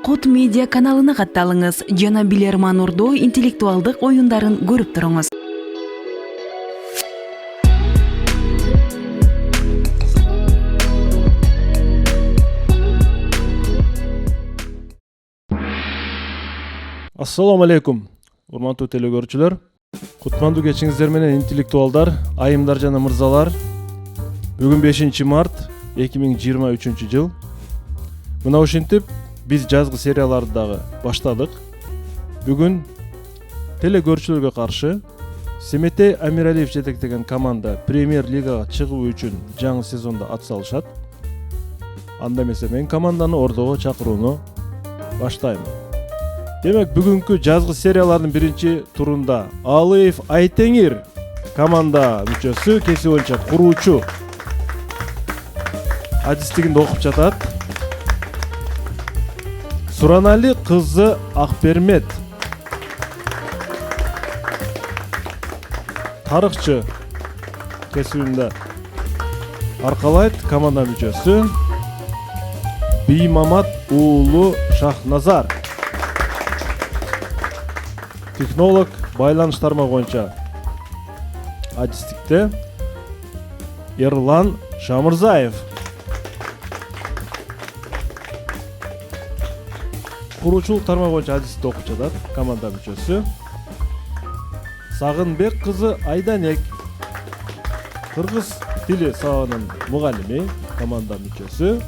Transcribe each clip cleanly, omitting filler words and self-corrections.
Кут медиа каналына катталыңыз жана Билерман Ордо интеллектуалдык оюндарын көрүп туруңуз. Assalamu alaikum, урматтуу телекөрүүчүлөр. Кутмандуу кечиңиздер менен интеллектуалдар, айымдар жана мырзалар. Бүгүн 5 март 2023 жыл. Мына ушинтип биз жазгы серияларды дагы баштадык. Бүгүн телекөрүүчүлөргө каршы Семетей Амиралиев жетектеген команда Премьер-лигага чыгуу үчүн жаңы сезондо ат салышат. Анда эмесе мен команданы Ордого чакырууну баштайм. Демек бүгүнкү жазгы сериялардын биринчи турунда Алыев Айтеңир команда мүчөсү, кесип боюнча куруучу адистигинде окуп жатат. Суранали кызы Акбермет тарыхчы кесибинде аркалайт команда мүчөсү. Биймамат уулу Шахназар технолог, байланыш тармагы боюнча адистикте. Эрлан Шамырзаев куруучулук тармагы боюнча адистикте окуп жатат, команда мүчөсү. Сагынбек кызы Айданек кыргыз тили сабагынын мугалими, команда мүчөсү.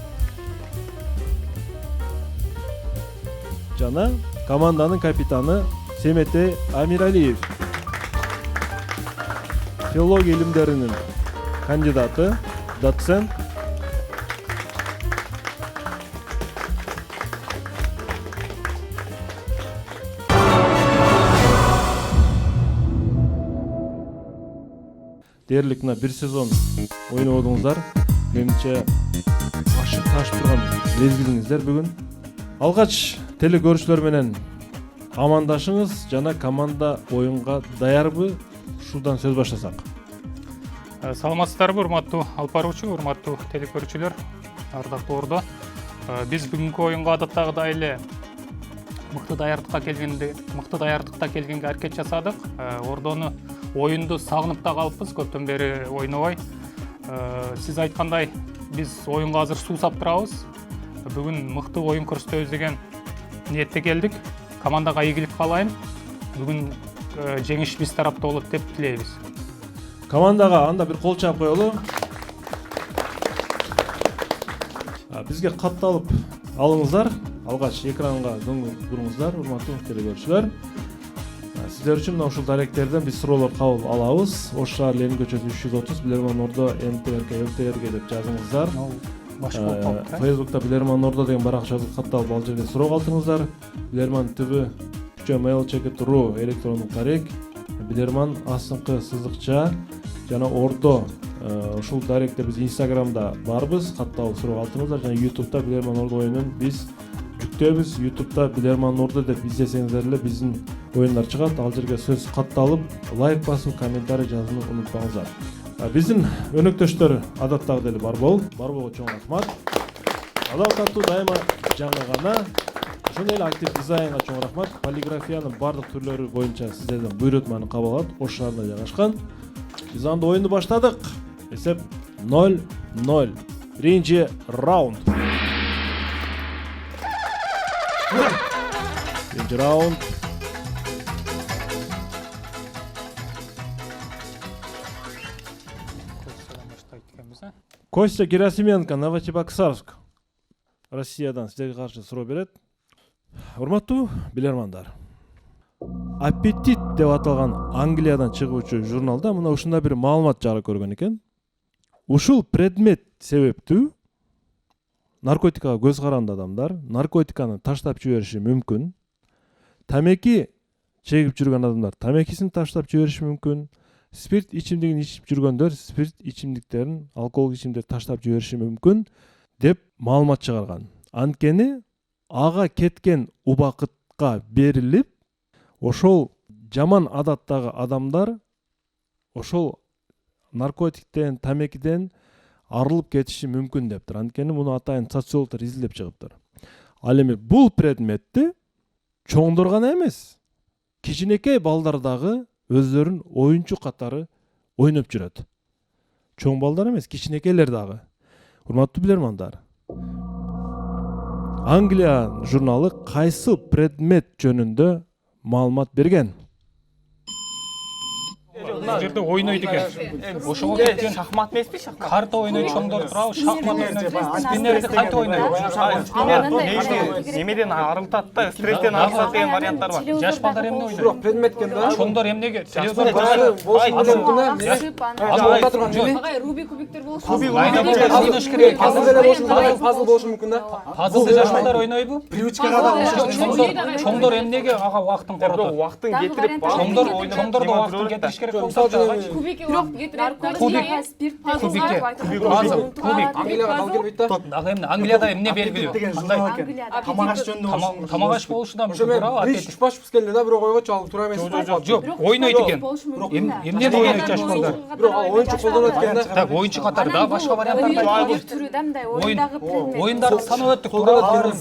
Жана команданын капитаны Семетей Амиралиев, филология илимдеринин кандидаты, доцент. Дээрлик мына бир сезон ойнободуңуздар. Менимче ашып ташып турган мезгилиңиздер бүгүн. Алгач телекөрүүчүлөр менен амандашыңыз жана команда оюнга даярбы? Ушудан сөз баштасак. Саламатсыздарбы, урматтуу алып баруучу, урматтуу телекөрүүчүлөр, ардактуу Ордо. Биз бүгүнкү оюнга адаттагыдай эле мыкты даярдыкта келгенге аракет жасадык. Ордону оюнду сагынып да калыппыз, көптөн бери ойнобой. Сиз айткандай, биз оюнга азыр суу сап турабыз. Бүгүн мыкты оюн көрсөтөбүз деген ниетте келдик. Командага ийгилик каалайм. Бүгүн жеңиш биз тарапта болот деп тилейбиз. Командага анда бир кол чаап коелу. Бизге катталып алыңыздар. Алгач экранга туруңуздар, урматтуу телекөрүүчүлөр. Сиздер үчүн мына ушул даректерден биз суроолор кабыл алабыз. Ош шаар Ленин көчөсү 330 Билерман Ордо МТРК деп жазыңыздар. Facebook'ta Билерман Ордо деген баракчага катталып ал жерден суроо калтырыңыздар. Билерман ТВ @mail.ru электрондук дарек, Билерман _ жана Ордо ушул даректе биз Instagram'да барбыз. Катталып суроо калтырыңыздар. Жана YouTube'да Билерман Ордо оюнун биз жүктөбүз. YouTube'да Билерман Ордо деп издесеңиздер эле биздин оюндар чыгат. Ал жерге сөз катталып, лайк басып, комментарий жазууну унутпаңыздар. Биздин өнөктөштөр адаттагыдай эле Барбол. Барболго чоң рахмат. Адал таттуу дайыма жаңы гана. Ошондой эле актив дизайнга чоң рахмат. Полиграфиянын бардык түрлөрү боюнча сиздерден буйрутманы кабыл алат. Ош шаарында жайгашкан. Биз анда оюнду баштадык. Эсеп 0-0. Биринчи раунд. Биринчи раунд. Костя Герасименко, Новочебоксарск, Россиядан сиздерге каршы суроо берет. Урматтуу билермандар. Аппетит деп аталган Англиядан чыгуучу журналда мына ушундай бир маалымат жарык көргөн экен. Ушул предмет себептүү наркотикага көз каранды адамдар наркотиканы таштап жибериши мүмкүн. Тамеки чегип жүргөн адамдар тамекисин таштап жибериши мүмкүн. Спирт ичимдигин ичип жүргөндөр спирт ичимдиктерин, алкоголдук ичимдиктерди таштап жибериши мүмкүн деп маалымат чыгарган. Анткени ага кеткен убакытка берилип, ошол жаман адаттагы адамдар ошол наркотиктен, тамекиден арылып кетиши мүмкүн дептир. Анткени муну атайын социологдор изилдеп чыгыптыр. Ал эми бул предметти чоңдор гана эмес, кичинекей балдар дагы өздөрүн оюнчу катары ойноп жүрөт. Чоң балдар эмес, кичинекейлер дагы. Урматтуу билермандар, Англия журналы кайсы предмет жөнүндө маалымат берген? Бул жерде ойнойт экен. Ошого кеткен Шахмат эмеспи? Шахмат. карта ойнойт чоңдор турабы, шахмат ойнойт. Спиннерди кайта ойнойт. Спиннер немеден арылтат да, стресстен арылтат деген варианттар бар. Жаш балдар эмне ойнойт? Предмет экен да. Чоңдор эмнеге? Телевизор Рубик кубиктер болушу ойнош керек. Пазл деле болушу мүмкүн, пазл болушу мүмкүн да. Пазлды жаш балдар ойнойбу? Привычкага да Чоңдор эмнеге ага убактын коротот? Убактын кетирип, Чоңдор да убактын кетириш керек болсо кубик убакыт кетирет. Кубик. Англияга дал келбейт да. Дагы эмне? Англияда эмне белгилүү? Кандай? Тамагаш жөнүндө Тамагаш болушунан Ошо мен бир чупаш келди да, бирок ойгочу ал туура эмес. Жок, ойнойт экен. Эмне ойнойт жаш балдар? Бирок ал оюнчу колдонот экен да. Так, оюнчу катары да башка варианттар бар. Ойындарды санап өттүк, туура өттүк.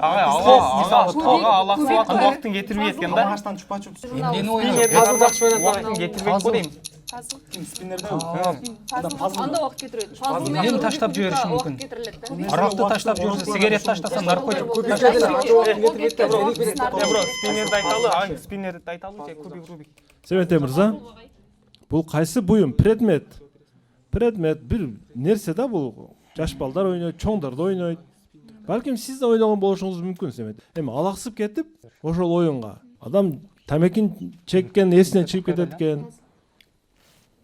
ага алаксып убактын кетирбей экен да. тамагачтан чупа чуп Эмнени ойнойт? Пазл жакшы менен Убактын кетирбек го дейм. спиннерде Анда убакыт кетирет. Эмнени таштап жибериши мүмкүн? Аракты таштап жиберсе, сигарет таштаса, наркотик Кубикте деле убактын кетирбейт да. Бро, спиннерди айталы, спиннерди айталы же кубик рубик. Себенте мырза, бул кайсы буюм? Предмет бир нерсе да, бул жаш балдар ойнойт, чоңдор да ойнойт. Балким сиз да ойногон болушуңуз мүмкүн Себенте. Эми алаксып кетип, ошол оюнга адам тамекин чеккен, эсинен чыгып кетет экен.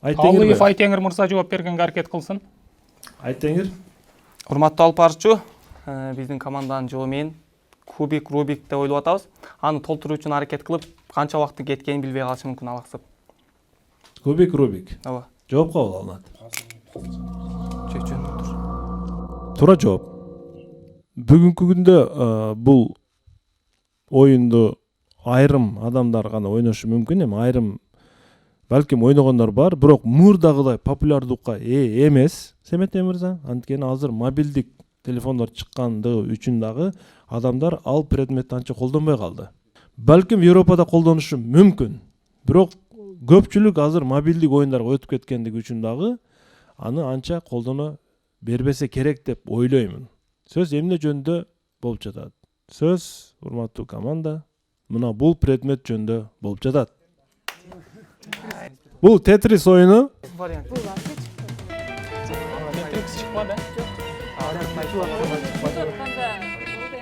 Алыев Айтеңир мырза жооп бергенге аракет кылсын. Айтеңир. Урматтуу алып баруучу, биздин команданын жолу менен кубик рубик деп ойлоп атабыз. Аны толтуруу үчүн аракет кылып, канча убакыт кеткенин билбей калышы мүмкүн алаксып. Кубик рубик. Ооба. Жооп кабыл алынат. Чечүүнү Туура жооп. Бүгүнкү күндө бул оюнду айрым адамдар гана ойношу мүмкүн, эми айрым балким ойногондор бар, бирок мурдагыдай популярдуулукка ээ эмес. Себенте мырза, анткени азыр мобилдик телефондор чыккандыгы үчүн дагы адамдар ал предметти анча колдонбой калды. Балким Европада колдонушу мүмкүн, бирок көпчүлүк азыр мобилдик оюндарга өтүп кеткендиги үчүн дагы аны анча колдоно бербесе керек деп ойлоймун. Сөз эмне жөнүндө болуп жатат? Сөз, урматтуу команда, мына бул предмет жөнүндө болуп жатат. Бул Тетрис оюну. Тетрикс чыкпады.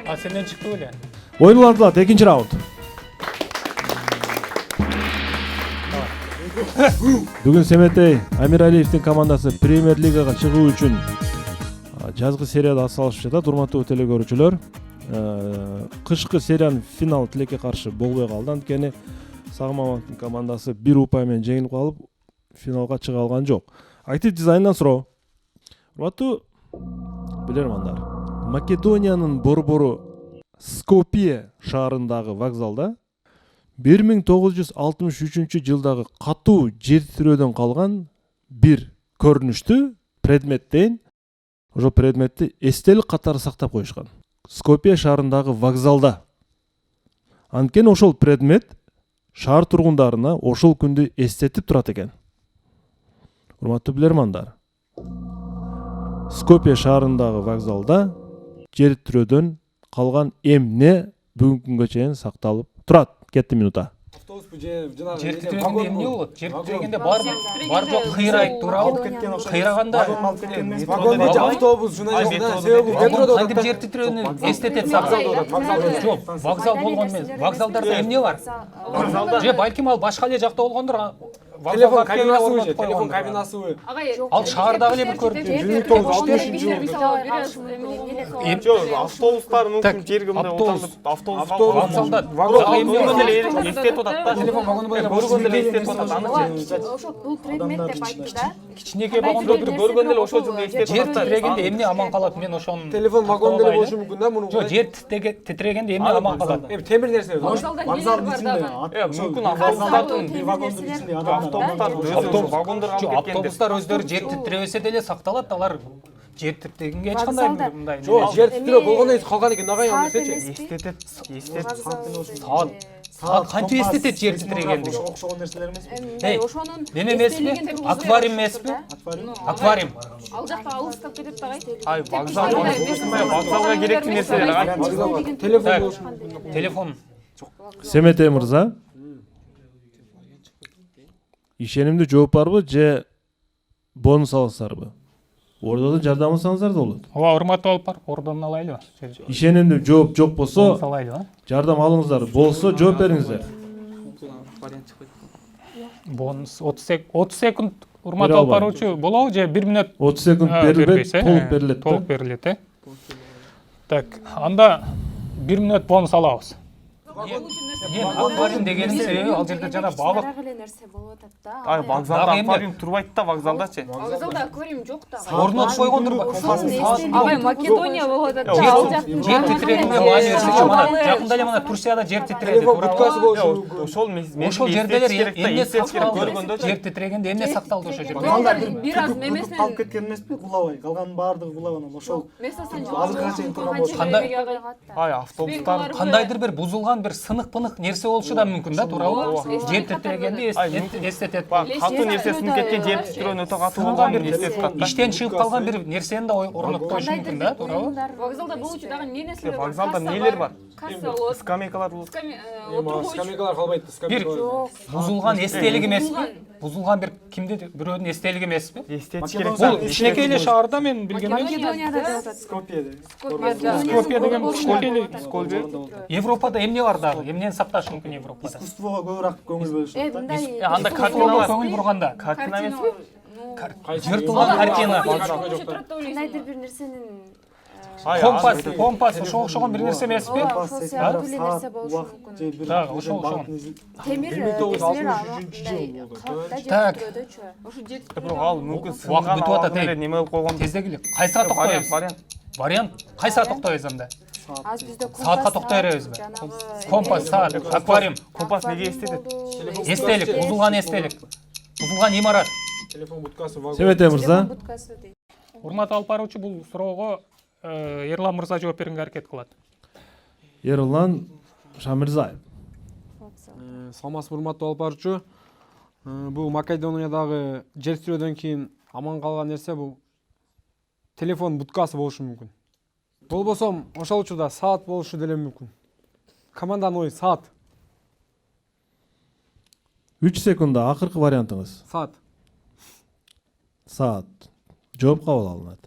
А сенден чыкты беле? Ойнуландылат, экинчи раунд. Бүгүн Семетей Амиралиевдин командасы премьер лигага чыгуу үчүн жазгы серияда атсалышып жатат. Урматтуу телекөрүүчүлөр, кышкы сериянын финал тилекке каршы болбой калды. Анткени Сагмамовдун командасы бир упай менен жеңилип калып, финалга чыга алган жок. Актив дизайндан суроо. Урматтуу билермандар, Македониянын борбору Скопье шаарындагы вокзалда 1963-жылдагы катуу жер тирөөдөн калган бир көрүнүштү предметтен ошол предметти эстелик катары сактап коюшкан. Скопье шаарындагы вокзалда. Анткени ошол предмет шаар тургундарына ошол күндү эстетип турат экен. Урматтуу билермандар, Скопье шаарындагы вокзалда жер тирөөдөн калган эмне бүгүнкү күнгө чейин сакталып турат? Кетти минута. Автобус бу же Жер титирегенде эмне болот? Жер титирегенде бар жок кыйрайт, туурабы? Кыйраганда вагон же автобус жана жок да. Себеби метродо кантип жер титирөөнү эстетет сага? Жок, вокзал болгон эмес. Вокзалдарда эмне бар? Же балким ал башка эле жакта болгондур. телефон кабинасы же, телефон кабинасы. Ал шаардагы эле бир көрүп. 1960 автобустар мүмкүн жерге мындай оталып, автобус Вокзалда эстетип атат да. Телефон вагону боюнча көргөндө эле эстетип атат аны. Ошо бул предмет деп айтты да. кичинекей болгондо бир көргөндө эле ошол жылы эстетип жер атат. титирегенде эмне аман калат? Мен ошону телефон вагон деле болушу мүмкүн да муну. Жок, жер титирегенде эмне аман калат? Эми темир нерсе. вокзалдын ичинде Мүмкүн автобустардын вагондун ичинде адамдар автобустар өзү вагондорго Жок, автобустар өздөрү жер титиребесе деле сакталат, алар жер титирегенге эч кандай Вокзалда. мындай Жок, жер титирөө болгондон кийин калган экен агай Саат эмесечи. эмеспи? Саат кантип эстетет жер титирегенди? Окшогон нерселер эмеспи? Эй, ошонун неме эмеспи? Аквариум эмеспи? Аквариум. Ал жакка алыстап кетет да агай. Ай, вокзалга керектүү нерселер ай. Телефон болушу мүмкүн. Телефон. Семете мырза, ишенимдүү жооп барбы же бонус аласыздарбы? Ордодон жардам алсаңыздар да болот. Ооба, урматтуу алып бар, ордон алайлыбы? Ишенимдүү жооп жок болсо, Алайлыбы? жардам алыңыздар. Болсо жооп бериңиздер. Бонус 30 секунд урматтуу алып баруучу болобу же 1 минут 30 секунд берилбейт, толук берилет. Толук берилет, э? Так, анда 1 минут бонус алабыз. Мен аквариум дегеним себеби ал жерде жана балык. Эле нерсе болуп атат да. Ай, вокзалда аквариум турбайт да, вокзалдачы. Вокзалда аквариум жок да. Орнотуп койгондур. Агай Македония болуп атат да. Ал жак. Жер титирегенге маани берсечи, мына жакында эле мына Турцияда жер титиреди. Телефон буткасы болушу мүмкүн. Ошол мен Ошол жерделер эмне сакталды? көргөндө Жер титирегенде эмне сакталды ошол жерде? Бир аз мемесинен Калып кеткен эмеспи? Кулабай. Калганын баардыгы кулабан. Ошол месасен азыркыга чейин турган болчу. Ай, автобустар Кандайдыр бир бузулган бир сынык-пынык нерсе болушу да мүмкүн да, туурабы? Жер титирегенди эстетет. катуу нерсе сынып кеткен жер титирөөнү өтө катуу болгон бир эстетик кат да. Иштен чыгып калган бир нерсени да орнотуп коюшу мүмкүн да, туурабы? Вокзалда болуучу дагы эмне нерселер бар? Вокзалда нелер бар? Касса болот. Скамейкалар болот. Скамейкалар калбайт. Бир бузулган эстелик эмеспи? Бузулган бир кимдир бирөөнүн эстелиги эмеспи? Эстетик керек. Бул кичинекей эле шаарда мен билгеним Македонияда деп атат. Скопьеде. Скопье деген кичинекей Сколбе. Европада эмне бар дагы? Эмнени сакташ мүмкүн Европада? Искусствого көбүрөөк көңүл бөлүшөт. Мындай Анда Картина картиналар. көңүл бурганда. Картина эмеспи? Жыртылган картина. кандайдыр бир нерсенин Компас, ошого окшогон бир нерсе эмеспи? ошол сыяктуу эле нерсе болушу мүмкүн. Да, ошол. Темир нерселер мындай калыпта Так. жеткирөөдөчү. Ошо жеткирүү. Бирок ал мүмкүн Убакыт сынган бүтүп атат, эле неме болуп койгон. Тездегиле. Кай саат токтобуз? Вариант. Вариант. Кай саат токтобуз анда? Аз бизде Саатка токтой беребизби? Компас, саат, аквариум, Компас неге эстетет? эстелик, бузулган эстелик. Бузулган имарат. Телефон буткасы вагон. Семете мырза, Урматтуу алып баруучу бул суроого Ерлан мырза жооп берүүгө аракет кылат. Ерлан Шамирзаев. Саламатсызбы, урматтуу алып баруучу. Бул Македониядагы жер титирөөдөн кийин аман калган нерсе бул телефон буткасы болушу мүмкүн. Болбосо ошол учурда саат болушу деле мүмкүн. Команданын ою саат. 3 секундда акыркы вариантыңыз. Саат. Саат. Жооп кабыл алынат.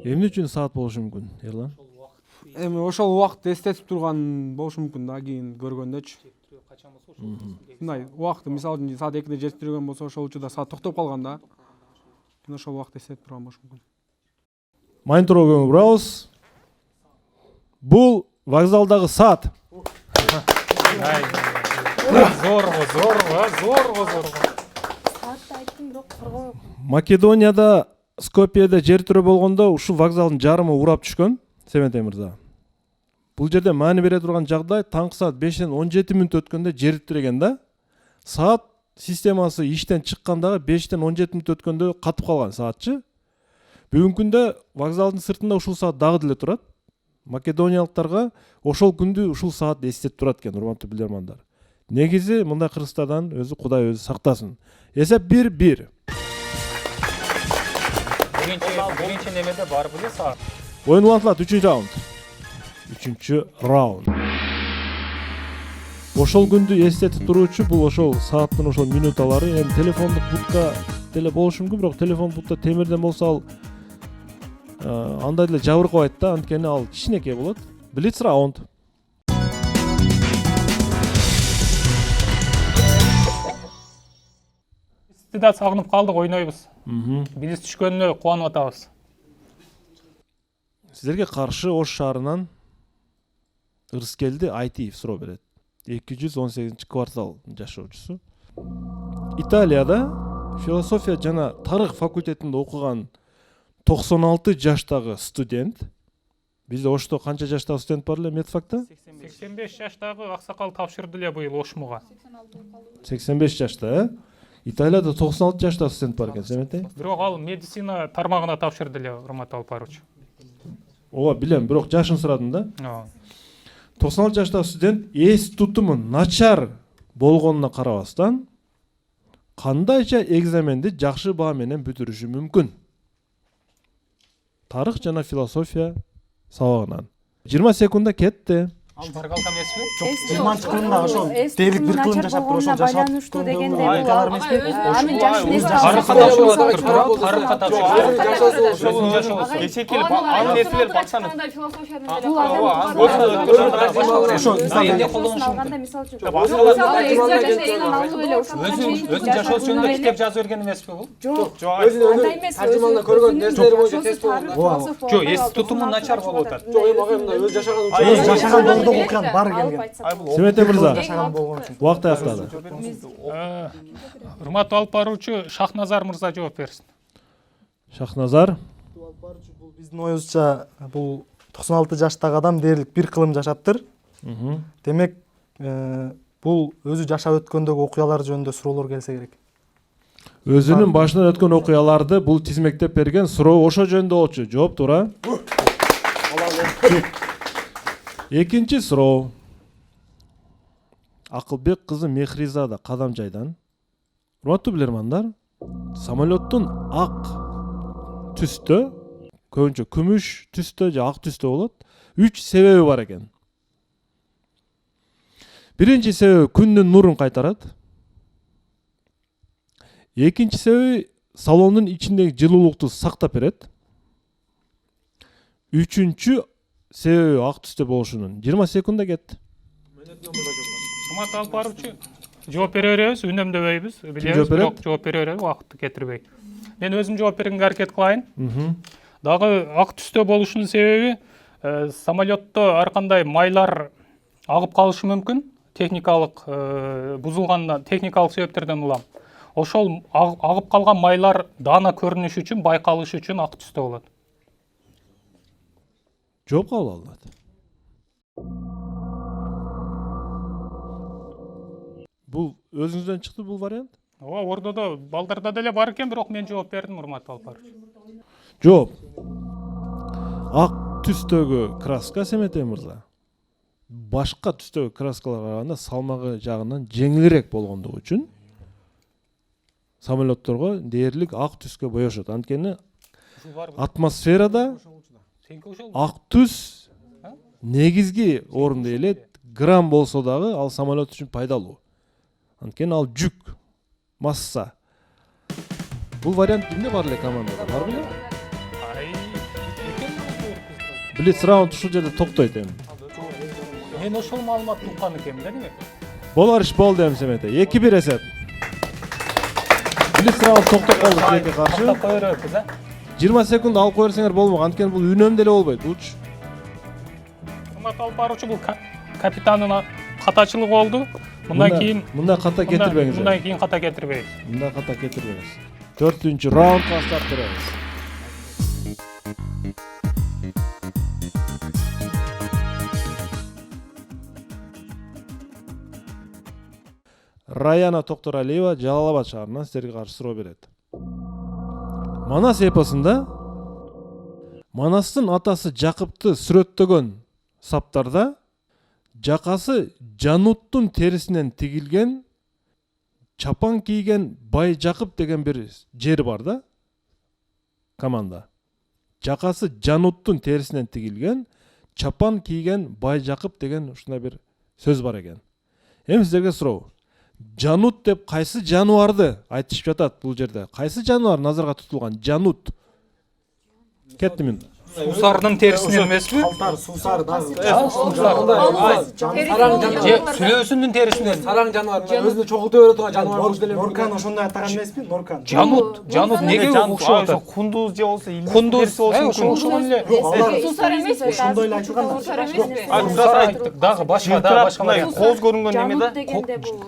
Эмне үчүн саат болушу мүмкүн, Ерлан? Эми ошол убакытты эстетип турган болушу мүмкүн да, кийин көргөндөчү. Мындай убакытты мисалы үчүн саат 2-де жер титиреген болсо ошол учурда саат токтоп калган да. Кийин ошол убакытты эстетип турган болушу мүмкүн. Майнтурга көңүл бурабыз. Бул вокзалдагы саат. Зорго. Саатты айттым, бирок коргоо. Македонияда Скопьеде жер титирөө болгондо ушул вокзалдын жарымы урап түшкөн, Семете мырза. Бул жерде маани бере турган жагдай таңкы саат 5ден 17 мүнөт өткөндө жер титиреген да. Саат системасы иштен чыккандагы 5ден 17 мүнөт өткөндө катып калган саатчы. Бүгүнкү күндө вокзалдын сыртында ушул саат дагы деле турат. Македониялыктарга ошол күндү ушул саат эстетип турат экен, урматтуу билермандар. Негизи мындай кыргыздардан өзү Кудай өзү сактасын. Эсеп 1-1. Биринчи немеде бар беле саат. Оюн улантылат 3-чү раунд. 3-чү раунд. Ошол күндү эстетип туруучу бул ошол сааттын ошол минуталары. Эми телефондук будка деле болушу мүмкүн, бирок телефон будка темирден болсо ал андай деле жабыркабайт да, анткени ал кичинекей болот. Блиц раунд. Сизди да сагынып калдык, ойнойбуз. Биз түшкөнүнө кубанып атабыз. Сиздерге каршы Ош шаарынан Ырыскелди Айтиев суроо берет. 218-квартал жашоочусу. Италияда философия жана тарых факультетинде окуган 96 жаштагы студент. Бизде Ошто канча жаштагы студент бар эле медфакта? 85 жаштагы аксакал тапшырды эле быйыл Ошмуга. 85 жашта, Италияда 96 жашта студент бар экен, Семетей. Бирок ал медицина тармагына тапшырды эле, урматтуу алып баруучу. Ооба, билем, бирок жашын сурадым да. 96 жаштагы студент эс тутуму начар болгонуна карабастан кандайча экзаменди жакшы баа менен бүтүрүшү мүмкүн? Тарых жана философия сабагынан. 20 секундда кетти. Шпаргалка эмеспи? Жок, 20 кылымда ошол дээрлик бир кылым жашап туруп ошол жашап байланыштуу дегенде бул айталар эмеспи? анын жашын эсте Тарыхка тапшырды. Эчекелип ал нерселер баксаңыз. Өзүн жашоо жөнүндө китеп жазып берген эмеспи бул? Жок. Таржыманда көргөн нерселери боюнча тест болгон. Жок, эс тутуму начар болуп атат. Жок, эми ага мында өз жашаган Өз жашаган болду окуян бар келген. Семетей мырза, Жашаган болгон үчүн. убакыт аяктады. Урматтуу алып баруучу Шахназар мырза жооп берсин. Шахназар, Бул биздин оюбузча бул 96 жаштагы адам дээрлик бир кылым жашаптыр. Демек, бул өзү жашап өткөндөгү окуялар жөнүндө суроолор келсе керек. өзүнүн башынан өткөн окуяларды бул тизмектеп берген суроо ошо жөнүндө болчу. Жооп туура. Экинчи суроо. Акылбек кызы Мехризада Кадамжайдан. Урматтуу билермандар, самолеттун ак түстө, көбүнчө күмүш түстө же ак түстө болот, 3 себеби бар экен. Биринчи себеби күндүн нурун кайтарат. Экинчи себеби салондун ичиндеги жылуулукту сактап берет. Үчүнчү себеби ак түстө болушунун. 20 секундда кетти. Урматтуу алып баруучу жооп бере беребиз, үнөмдөбөйбүз, билебиз, бирок жооп бере беребиз, убакытты кетирбей. Мен өзүм жооп бергенге аракет кылайын. Дагы ак түстө болушунун себеби самолетто ар кандай майлар агып калышы мүмкүн, техникалык бузулган техникалык себептерден улам. Ошол агып калган майлар даана көрүнүш үчүн, байкалыш үчүн ак түстө болот. Жооп кабыл алынат. Бул өзүңүздөн чыкты бул вариант? Ооба, ордодо балдарда деле бар экен, бирок мен жооп бердим, урматтуу алып баруучу. Жооп. Ак түстөгү краска, Семетей мырза, башка түстөгү краскаларга караганда салмагы жагынан жеңилирээк болгондугу үчүн самолетторго дээрлик ак түскө боешот. Анткени атмосферада ак түс негизги орунду ээлейт. Грамм болсо дагы ал самолет үчүн пайдалуу. Анткени ал жүк, масса. Бул вариант кимде бар эле командада? Бар беле? Блиц раунд ушул жерде токтойт эми. Мен ошол маалыматты уккан экенмин да неме? Болар иш болду эми Семетей. 2-1 эсеп. Блиц раунд токтоп калды тилекке каршы. Токтоп кое беребиз, 20 секунд алып кое берсеңер болмок. Анткени бул үнөм деле болбойт. Булчу. Урматтуу алып баруучу, бул капитандын катачылыгы болду. Мындан кийин ката кетирбеңиз. Мындан кийин ката кетирбейбиз. Мындай ката кетирбеңиз. 4-үнчү раундга старт беребиз. Раяна Токторалиева Жалал Абад шаарынан сиздерге каршы суроо берет. Манас эпосунда Манастын атасы Жакыпты сүрөттөгөн саптарда жакасы жануттун терисинен тигилген чапан кийген Бай Жакып деген бир жери бар да. Команда. Жакасы жануттун терисинен тигилген чапан кийген Бай Жакып деген ушундай бир сөз бар экен. Эми сиздерге суроо. Жанут деп кайсы жануарды айтышып жатат бул жерде? Кайсы жануар назарга тутулган? Жанут. Кетти мен. Суусардын терисинен эмеспи? Калтар, суусар дагы. Сүлөөсүнүн терисинен. Сараң жануар, өзүнө чогулта бере турган жануар болуш деле Норкан ошондой атаган эмеспи? Норкан. Жанут неге окшоп атат? Кундуз же болсо илдис Кундуз, ошол эле. Суусар эмеспи? Ошондой эле айтылган. Суусар айттык, дагы башка. кооз көрүнгөн Жанут эмеде дегенде бул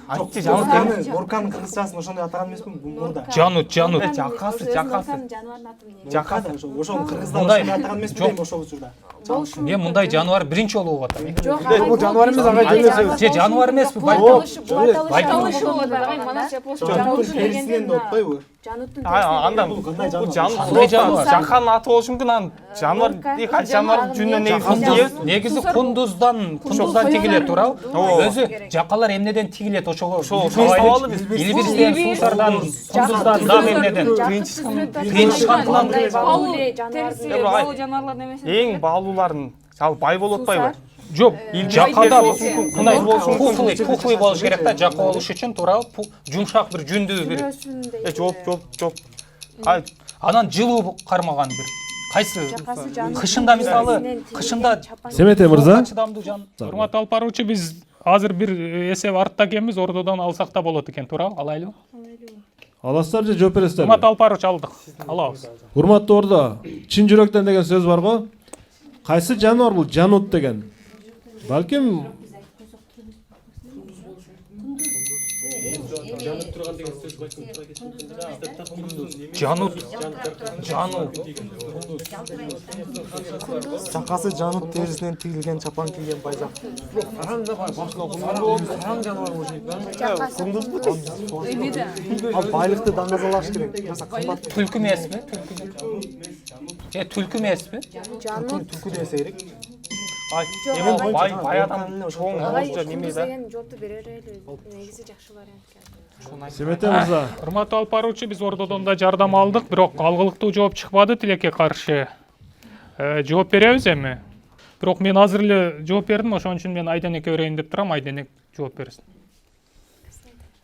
айтчы жанут Норкан кыргызчасын ошондой атаган эмеспи? Мурда. Жанут. жакасы жануардын атын эмне? Ошону кыргыздар ошондой атаган эмеспи? Дейм ошол учурда. болушу мен мындай жаныбар биринчи жолу угуп атам. жок бул жаныбар эмес, агай, делесе. Же жаныбар эмеспи, анда бул Кандай жаныбар? жаканын аты болушу мүмкүн, анын жаныбар кайсы жаныбардын жүнүнөн негизи Негизи кундуздан тигилет туурабы? Өзү жакалар эмнеден тигилет ошого? сабалы биз. Или бизден сусардан, кундуздан дагы эмнеден? Биринчи кантынан жаныбарлар эмес. эң баалууларын жалпы бай болуп атпайбы? Жок, жакада мындай болушу мүмкүн. пухлый болуш керек да, жака болуш үчүн туурабы? Жумшак бир жүндүү бир. Жоп. Ай, Анан жылуу кармаган бир. Кайсы? Кышында мисалы, кышында Семете мырза, чыдамдуу жан. Урматтуу алып баруучу, биз азыр бир эсеп артта экенбиз, ордодон алсак да болот экен, туурабы? Алайлыбы? аласыздар же жооп бересиздерби? Урматтуу алып баруучу, алдык. Алабыз. Урматтуу ордо, чын жүрөктөн деген сөз бар го. Кайсы жаныбар бул жанут деген? Балким Жанут. Жакасы жанут терисинен тигилген чапан кийген байжак. Ал байлыкты даңазалаш керек. Кымбат Түлкү эмеспи? Түлкү эмеспи? түлкү десе керек. бай адам чоң болчу неме да. Жоопту берер эле. Негизи жакшы вариант экен. Семете мырза, Урматтуу алып баруучу, биз ордодон да жардам алдык, бирок алгылыктуу жооп чыкпады тилекке каршы. Жооп беребиз эми. Бирок мен азыр эле жооп бердим, ошон үчүн мен Айденекке берейин деп турам, Айденек жооп берсин.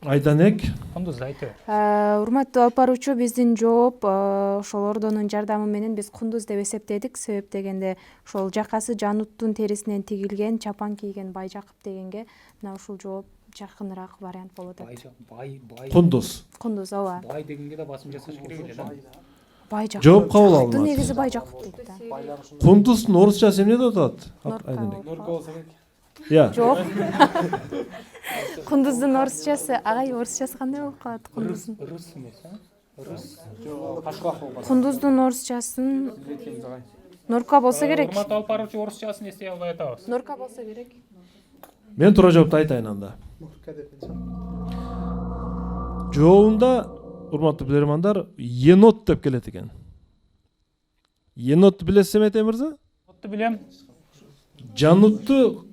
Айданек, Кундуз айты. Урматтуу алып баруучу, биздин жооп ошол ордонун жардамы менен биз кундуз деп эсептедик. Себеп дегенде ошол жакасы жануттун терисинен тигилген, чапан кийген байжакып дегенге мына ушул жооп жакыныраак вариант болот атат. кундуз. Кундуз, ооба. Бай дегенге да басым жасаш керек эле да. Байжакып. Жооп кабыл алынат. Негизи байжакып дейт да. Кундуздун орусчасы эмне деп атат? Айданек. Я. Жок. Кундуздун орусчасы, агай орусчасы кандай болуп калат кундуздун? Рус эмес, Рус. Кундуздун орусчасын Норка болсо керек. Урматтуу алып баруучу, орусчасын эстей албай атабыз. Норка болсо керек. Мен туура жоопту айтайын анда. Жообунда, урматтуу билермандар, енот деп келет экен. Енотты билесиз Семете мырза? Отты билем. Жанутту,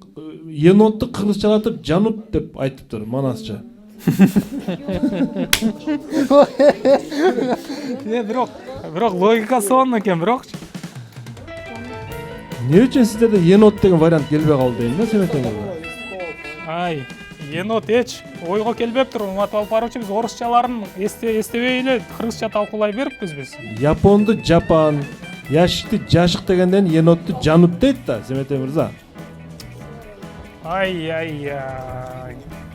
енотту кыргызчалатып жанут деп айтыптыр манасча. Бирок логикасы сонун экен, бирок. Эмне үчүн сиздерде енот деген вариант келбей калды дейм да, Семете мырза? Ай, енот эч ойго келбептир. Урматтуу алып баруучу, биз орусчаларын эстебей эле кыргызча талкуулай бериппиз биз. Японду жапан, яшикти жашык дегенден енотту жанут дейт да, Семете мырза. Ай.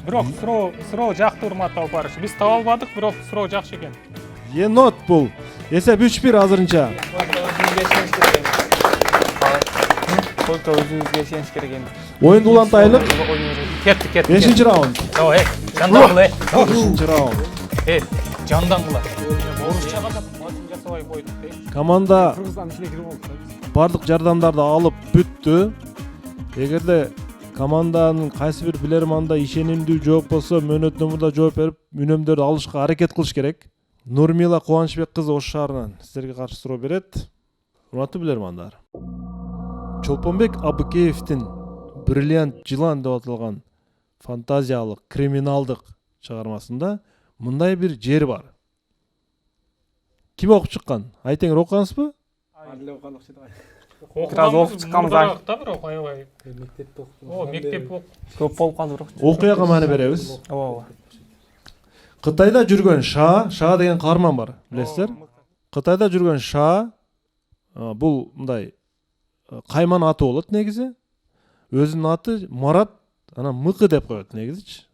Бирок суроо жакты, урматтуу алып баруучу. Биз таба албадык, бирок суроо жакшы экен. Енот бул. Эсеп 3-1 азырынча. Только өзүңүзгө ишениш керек эми. Оюнду улантайлык. Кетти. 5-чи раунд. Жандан кыла. 5-чи раунд. Жандан кыла. Орусчага да басым жасабай койдук. Команда Кыргызстан ичине кирип алды. бардык жардамдарды алып бүттү. Эгерде команданын кайсы бир билерманда ишенимдүү жооп болсо, мөөнөттөн мурда жооп берип, үнөмдөрдү алышка аракет кылыш керек. Нурмила Кубанычбек кызы Ош шаарынан сиздерге каршы суроо берет. Урматтуу билермандар. Чолпонбек Абыкеевдин Бриллиант жылан деп аталган фантазиялык, криминалдык чыгармасында мындай бир жер бар. Ким окуп чыккан? Айтеңер окугансызбы? Бираз окуп чыкканбыз. Да, бирок аябай. Мектепте окудум. Мектеп Көп болуп калды бирок. Окуяга маани беребиз. Ооба. Кытайда жүргөн Ша деген каарман бар, билесиздер? Кытайда жүргөн Ша бул мындай кайман аты болот негизи. Өзүнүн аты Марат, анан Мыкы деп коет негизичи.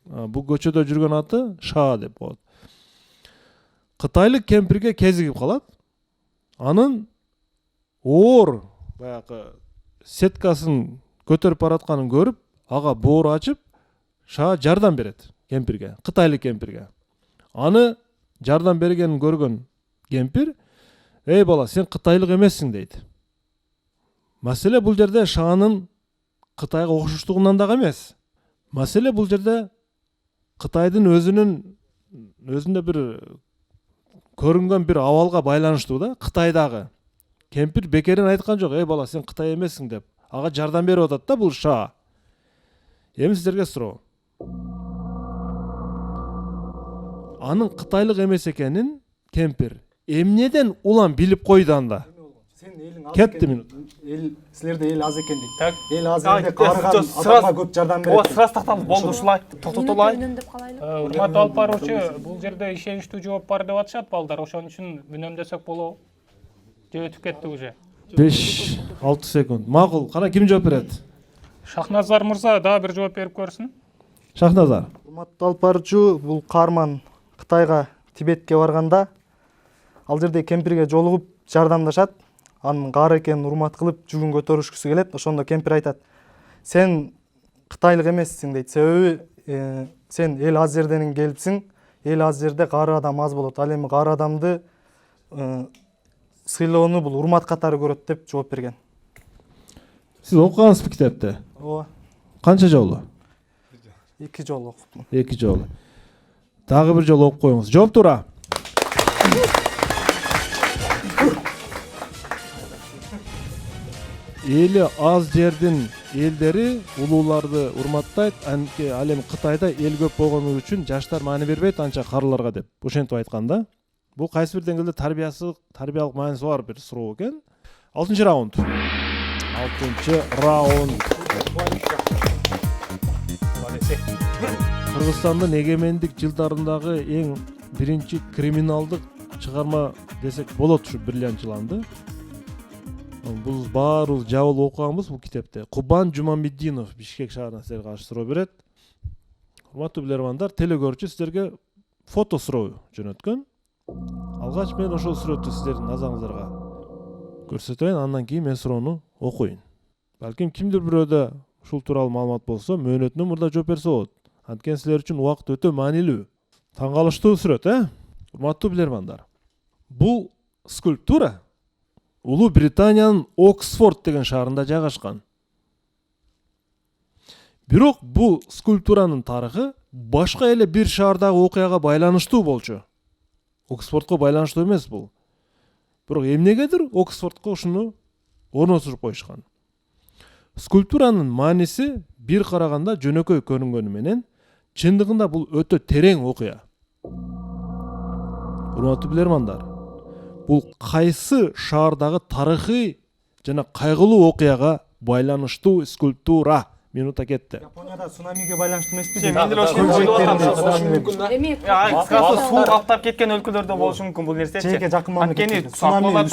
Бул көчөдө жүргөн аты Ша деп коет. Кытайлык кемпирге кезигип калат. Анын оор баягы сеткасын көтөрүп баратканын көрүп, ага боор ачып, Ша жардам берет кемпирге, кытайлык кемпирге. Аны жардам бергенин көргөн кемпир, "Эй бала, сен кытайлык эмессиң" дейт. Маселе бул жерде шаанын Кытайга окшоштугунан дагы эмес. Маселе бул жерде Кытайдын өзүндө бир көрүнгөн бир абалга байланыштуу да. Кытайдагы кемпир бекерин айткан жок, эй бала сен Кытай эмессиң деп. Ага жардам берип атат да бул ша. Эми сиздерге суроо. Анын кытайлык эмес экенин кемпир эмнеден улам билип койду анда? Сен элиң аз Кетти экен. минут. Эл силерде эл аз экен дейт. Так. Эл аз элде карыган адамга көп жардам Ооба, берет. сырасы такталып болду ушулай. Токтотолай. үнөмдөп калайлы. Урматтуу алып баруучу, бул жерде ишеничтүү жооп бар деп атышат балдар. Ошон үчүн үнөмдөсөк болобу? Же өтүп кетти уже? 5-6 секунд. Макул, кана ким жооп берет? Шахназар мырза дагы бир жооп берип көрсүн. Шахназар. Урматтуу алып баруучу, бул каарман Кытайга, Тибетке барганда ал жерде кемпирге жолугуп жардамдашат. Анын каары экенин урмат кылып жүгүн көтөрүшкүсү келет. Ошондо кемпир айтат: "Сен кытайлык эмессиң" дейт. Себеби сен эл аз жерден келипсиң. Эл аз жерде каары адам аз болот. Ал эми каары адамды сыйлоону бул урмат катары көрөт деп жооп берген. Сиз окугансызбы китепти? Ооба, Канча жолу? 2 жолу окуптум. 2 жолу. Дагы бир жолу окуп коюңуз. Жооп туура. Эли аз жердин элдери улууларды урматтайт, анткени ал эми Кытайда эл көп болгону үчүн жаштар маани бербейт анча карыларга деп. Ошентип айткан да. Бул кайсы бир деңгээлде тарбиялык мааниси бар бир суроо экен. 6-чы раунд. 6-чы раунд. Кыргызстандын эгемендик жылдарындагы эң биринчи криминалдык чыгарма десек болот ушу Бирлиан жыланды. Бул баарыбыз жабыл окуганбыз бул китепте. Кубан Жумамеддинов Бишкек шаарына силерге каршы суроо берет. Урматтуу билермандар, телекөрүүчү силерге фото суроо жөнөткөн. Алгач мен ошол сүрөттү сиздердин назарыңыздарга көрсөтөйүн, андан кийин мен суроону окуйн. Балким кимдир бирөөдө ушул тууралуу маалымат болсо, мөөнөтүнөн мурда жооп берсе болот. Анткени силер үчүн убакыт өтө маанилүү. Таң калыштуу сүрөт, Урматтуу билермандар. Бул скульптура Улуу Британиянын Оксфорд деген шаарында жайгашкан. Бирок бул скульптуранын тарыхы башка эле бир шаардагы окуяга байланыштуу болчу. Оксфордко байланыштуу эмес бул. Бирок эмнегедир Оксфордко ушуну орнотуп коюшкан. Скульптуранын мааниси бир караганда жөнөкөй көрүнгөнү менен, чындыгында бул өтө терең окуя. Урматтуу билермандар, бул кайсы шаардагы тарыхый жана кайгылуу окуяга байланыштуу скульптура? Минута кетти. Японияда цунамиге байланыштуу эмеспи? Мен деле ошону ойлоп атам. Эми Суу каптап кеткен өлкөлөрдө болушу мүмкүн бул нерсе. Жеке жакын мамлекет. Анткени Цунами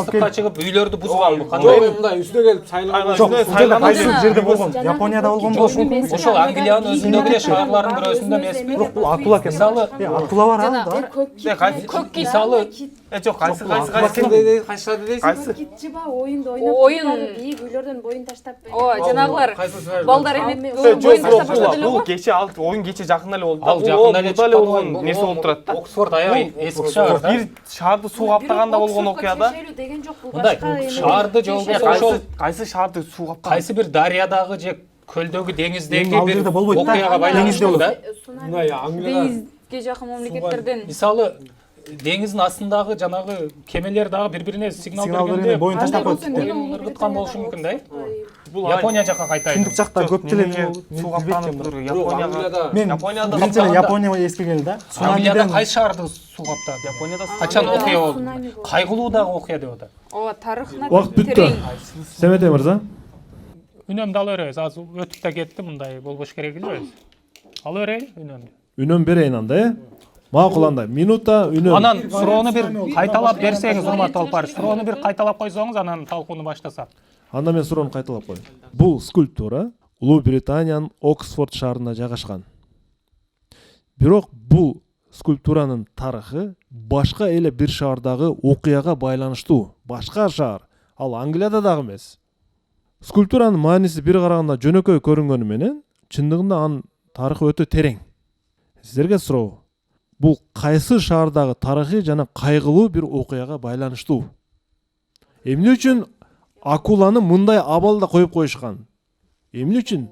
Сыртка чыгып үйлөрдү бузган. Мындай үстүнө келип сайланган. Жок, кайсы жерде болгон? Японияда болгон болушу мүмкүн. Ошол Англиянын өзүндөгү эле шаарлардын бирөөсүндө эмеспи? Бирок бул акула экен. Мисалы, Акула бар ал да. көк кит. мисалы Жок, кайсы Кайсы китчиба оюнду ойноп бийик үйлөрдөн боюн таштап. Ооба, жанагылар балдар эметип боюн таштап баштады эле бул го. кече oyun кече жакында эле болду. ал жакында эле эле болгон нерсе болуп турат да. Оксфорд аябай эски шаар да. Бир шаарды суу каптаганда болгон окуяда. Деген жок, бул Мындай башка шаарды же болбосо ошол Кайсы шаарды суу каптаган? кайсы бир дарыядагы же көлдөгү деңиздеги Ал бир жерде болбойт да. окуяга байланыштуу да. Мындай Англияда Деңизге жакын мамлекеттерден Мисалы деңиздин астындагы жанагы кемелер дагы бири-бирине сигнал Сигнал бергенде бергенде боюн таштап коет. боюн ыргыткан болушу мүмкүн да. Бул Япония жака кайтайын. Түндүк жакта көп деле суу каптанып тур. Японияга мен Японияда биринчи эле Япония эске келди да. Англияда Цунамиден кайсы шаарды суу каптады? Японияда Качан окуя болду? Кайгылуу дагы окуя деп атат. ооба тарыхына Убакыт бүттү. Семете мырза. Үнөмдү ала беребиз. Азыр өтүп да кетти, мындай болбош керек эле. Ала берели үнөмдү. Үнөм берейин анда, Макул анда. Минута үнөм. Анан суроону бир кайталап берсеңиз, урматтуу алпар, суроону бир кайталап койсоңуз, анан талкууну баштасак. Анда мен суроону кайталап коеюн. Бул скульптура Улуу Британиянын Оксфорд шаарында жайгашкан. Бирок бул скульптуранын тарыхы башка эле бир шаардагы окуяга байланыштуу. Башка шаар, ал Англияда дагы эмес. Скульптуранын мааниси бир караганда жөнөкөй көрүнгөнү менен, чындыгында анын тарыхы өтө терең. Сиздерге суроо. Бул кайсы шаардагы тарыхый жана кайгылуу бир окуяга байланыштуу? Эмне үчүн акуланы мындай абалда коюп коюшкан? Эмне үчүн?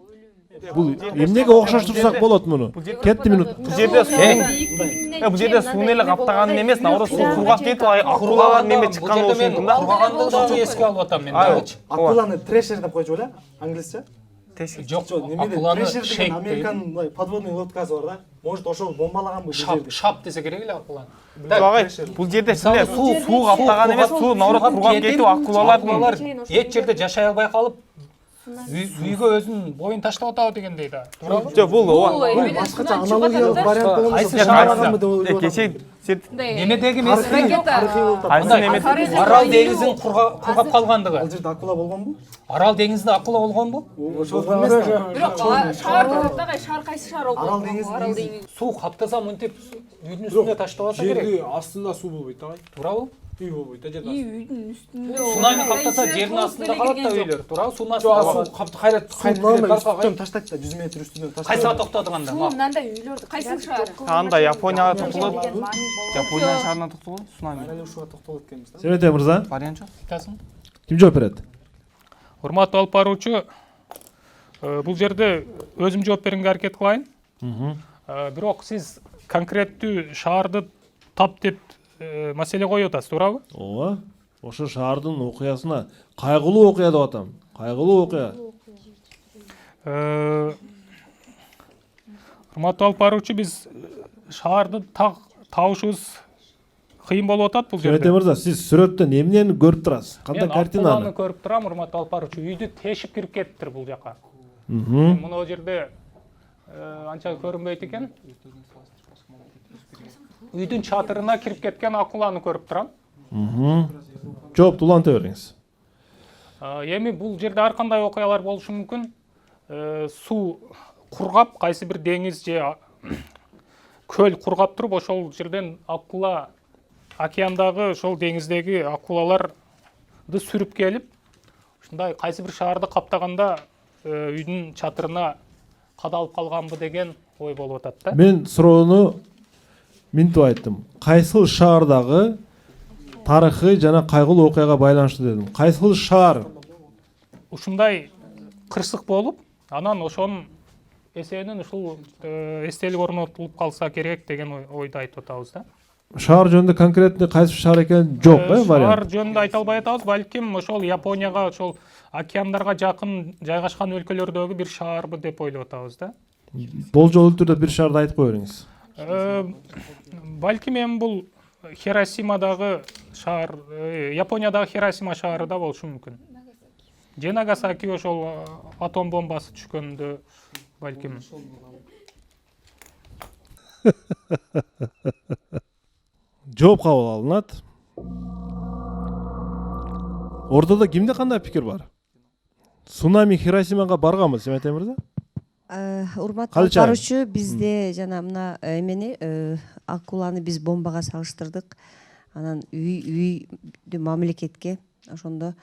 Бул эмнеге окшоштурсак болот муну? Кетти минут. Бул жерде бул жерде суун эле каптаганын эмес, наоборот суу кургап кетип акулалар неме чыккан болушу мүмкүн да. Кургаганды дагы эске алып атам мен дагычы. Акуланы трешер деп койчу беле? Англисче? Жок, Немеде акуланы трешер деген шейк Американын мындай подводный лодкасы бар да. Может, ошол бомбалаган бул жерди. шап десе керек эле акуланы. Агай, бул жерде силер суу каптаган эмес, суу наоборот кургап кетип акулалар эч жерде жашай албай калып үйгө өзүнүн боюн таштап атабы дегендей да. Туурабы? жок бул Башкача аналогиялык вариант болмосо Кайсы шаарганбы деп ойлоп кечээ Немедеги меселе Кайсы неме Арал деңизин кургап калгандыгы. Ал жерде акула болгонбу? Арал деңизинде акула болгонбу? Ошол эмес да. Бирок шаар тараптагы шаар кайсы шаар болуп Арал калган? деңизи Арал деңизи. деңизи. Суу каптаса мынтип үйдүн үстүнө таштап алса керек. Жерди астында суу болбойт агай. Туурабы? Үй болбойт да жерде. Үйдүн үстүндө. Цунами каптаса жердин астында калат да үйлөр. Туурабы? Суунун Жок, астында. суу капты кайрат Нормаль үстүнөн таштайт да 100 метр үстүнөн таштайт. Кайсыга токтодуң анда? Мындай үйлөрдү кайсы шаар? анда Японияга токтолот. Япония шаарына токтолот, цунами. Эле ушуга токтолот экенбиз да. Семете мырза, Вариант жок. Айтасың? ким жооп берет? Урматтуу алып баруучу, бул жерде өзүм жооп бергенге аракет кылайын. Бирок сиз конкреттүү шаарды тап деп маселе коюп атасыз, туурабы? Ооба. Ошо шаардын окуясына кайгылуу окуя деп атам. Кайгылуу окуя. Урматтуу алып баруучу, биз шаарды табышыбыз кыйын болуп атат бул Семете жерде. мырза, сиз сүрөттөн эмнени көрүп турасыз? Кандай Мен акуланы картинаны? көрүп турам, урматтуу алып баруучу. Үйдү тешип кирип кетиптир бул жака. Мхм. Мына жерде анча көрүнбөйт экен. Үйдүн чатырына кирип кеткен акуланы көрүп турам. Жоопту уланта бериңиз. Эми бул жерде ар кандай окуялар болушу мүмкүн. Суу кургап, кайсы бир деңиз же көл кургап туруп, ошол жерден акула океандагы ошол деңиздеги акулаларды сүрүп келип, ушундай кайсы бир шаарды каптаганда үйдүн чатырына кадалып калганбы деген ой болуп атат да. Мен суроону минтип айттым. Кайсыл шаардагы тарыхый жана кайгылуу окуяга байланыштуу дедим. Кайсыл шаар? Ушундай кырсык болуп, анан ошонун эсебинен ушул эстелик орнотулуп калса керек деген ойду айтып атабыз да. Шаар жөнүндө конкретный кайсы шаар экени жок, Шаар вариант. жөнүндө айта албай атабыз, балким ошол Японияга, ошол океандарга жакын жайгашкан өлкөлөрдөгү бир шаарбы деп ойлоп атабыз да. Болжол түрдө бир шаарды айтып кое бериңиз. Балким эми бул Хиросимадагы шаар, Япониядагы Хиросима шаары да болушу мүмкүн. Же Нагасаки ошол атом бомбасы түшкөндө балким. Жооп кабыл алынат. Ортодо кимде кандай пикир бар? Цунами Хиросимага барганбы, Семете мырза? Урматтуу алып баруучу, бизде жана мына эмени акуланы биз бомбага салыштырдык. Анан үйдү мамлекетке, ошондо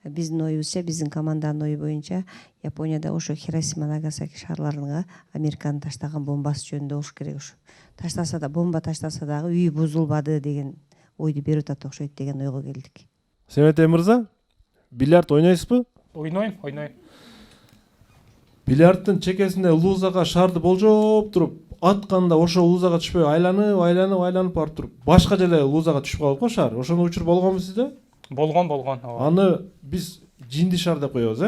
биздин оюбузча, биздин команданын ою боюнча Японияда ошо Хиросима, Нагасаки шаарларына Американын таштаган бомбасы жөнүндө болуш керек ушу. Таштаса да, бомба таштаса дагы үй бузулбады деген ойду берип атат окшойт деген ойго келдик. Семете мырза, бильярд ойнойсузбу? Ойнойм. Бильярдтын чекесинде лузага шарды болжоп туруп, атканда ошо лузага түшпөй айланып барып туруп, башка жерде лузага түшүп калып го шар. Ошону учур болгонбу сизде? Болгон. Аны биз жинди шар деп коебуз,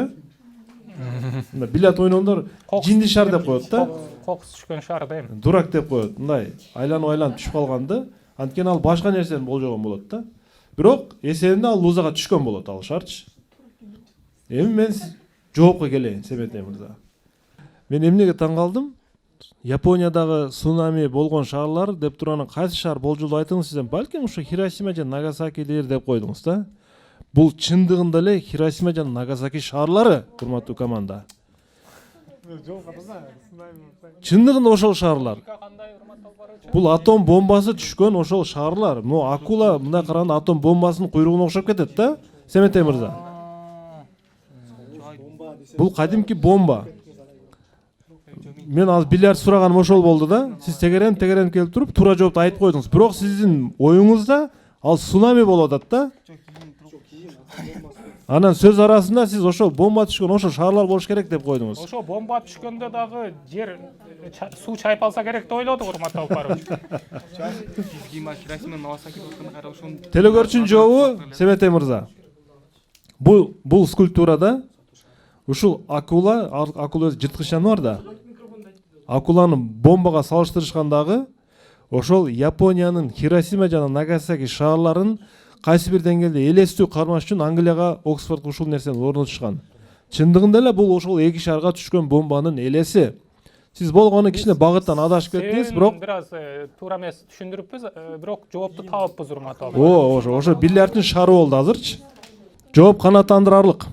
Мына бильярд ойнондор жинди шар деп коет да. Кокус түшкөн шар да эми. Дурак деп коет. Мындай айланып түшүп калганды, анткени ал башка нерсени болжогон болот да. Бирок эсебинде ал лузага түшкөн болот ал шарчы. Эми мен жоопко келейин, Семете мырза. Мен эмнеге таң калдым? Япониядагы цунами болгон шаарлар деп турган кайсы шаар болжолдо айтыңыз сизден? Балким ушу Хиросима жана Нагасакидир деп койдуңуз да. Бул чындыгында эле Хиросима жана Нагасаки шаарлары, урматтуу команда. Чындыгында ошол шаарлар. Бул атом бомбасы түшкөн ошол шаарлар. Мына акула мындай караганда атом бомбасынын куйругуна окшоп кетет да, Семете мырза. Бул кадимки бомба. Мен ал бильярд сураганым ошол болду да. Сиз тегерен келип туруп туура жоопту айтып койдуңуз. Бирок сиздин оюңузда ал цунами болуп атат да. Анан сөз арасында сиз ошол бомба түшкөн ошол шаарлар болуш керек деп койдуңуз. Ошо бомба түшкөндө дагы жер суу чайпалса керек деп ойлодук, урматтуу Алпарович. Телекөрүүчүнүн жообу Себетей мырза. Бул скульптурада ушул акула өзү жырткыч жаныбар да. Акуланы бомбага салыштырышкандагы ошол Япониянын Хиросима жана Нагасаки шаарларын кайсы бир деңгээлде элестүү кармаш үчүн Англияга, Оксфордко ушул нерсени орнотушкан. Чындыгында эле бул ошол эки шаарга түшкөн бомбанын элеси. Сиз болгону кичине багыттан адашып кеттиңиз, бирок бир аз туура эмес түшүндүрүппүз, бирок жоопту табыппыз, урматтуу. Ошо биллиардтын шары болду азырчы. Жооп канааттандырарлык.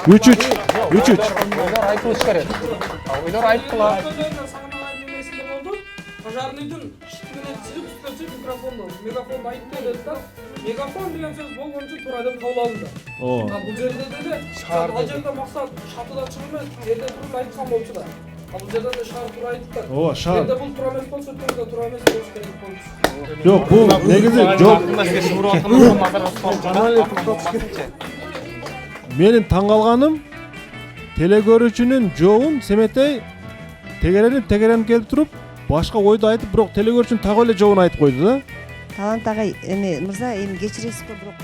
3-3. Ойлор айтылыш керек. Ойлор айткыла. Пожарныйдын шиттигинен чыгып үстөчү мегафонду айтып берди да. Мегафон деген сөз болгончу туурадан кабыл алынды. Бул жерде деле ал жерде максат шатыдан чыгып эмес, жерде туруп айткан болчу да. Бул жерде деле шаар туура айтып да. Шаар. Жерде бул туура эмес болсо, туура туура эмес болуш керек болчу. Жок, бул негизи менин таң калганым телекөрүүчүнүн жообун Семетей тегеренип келип туруп башка ойду айтып, бирок телекөрүүчүнүн так эле жообун айтып койду да. Талант агай, мырза, кечиресизби, бирок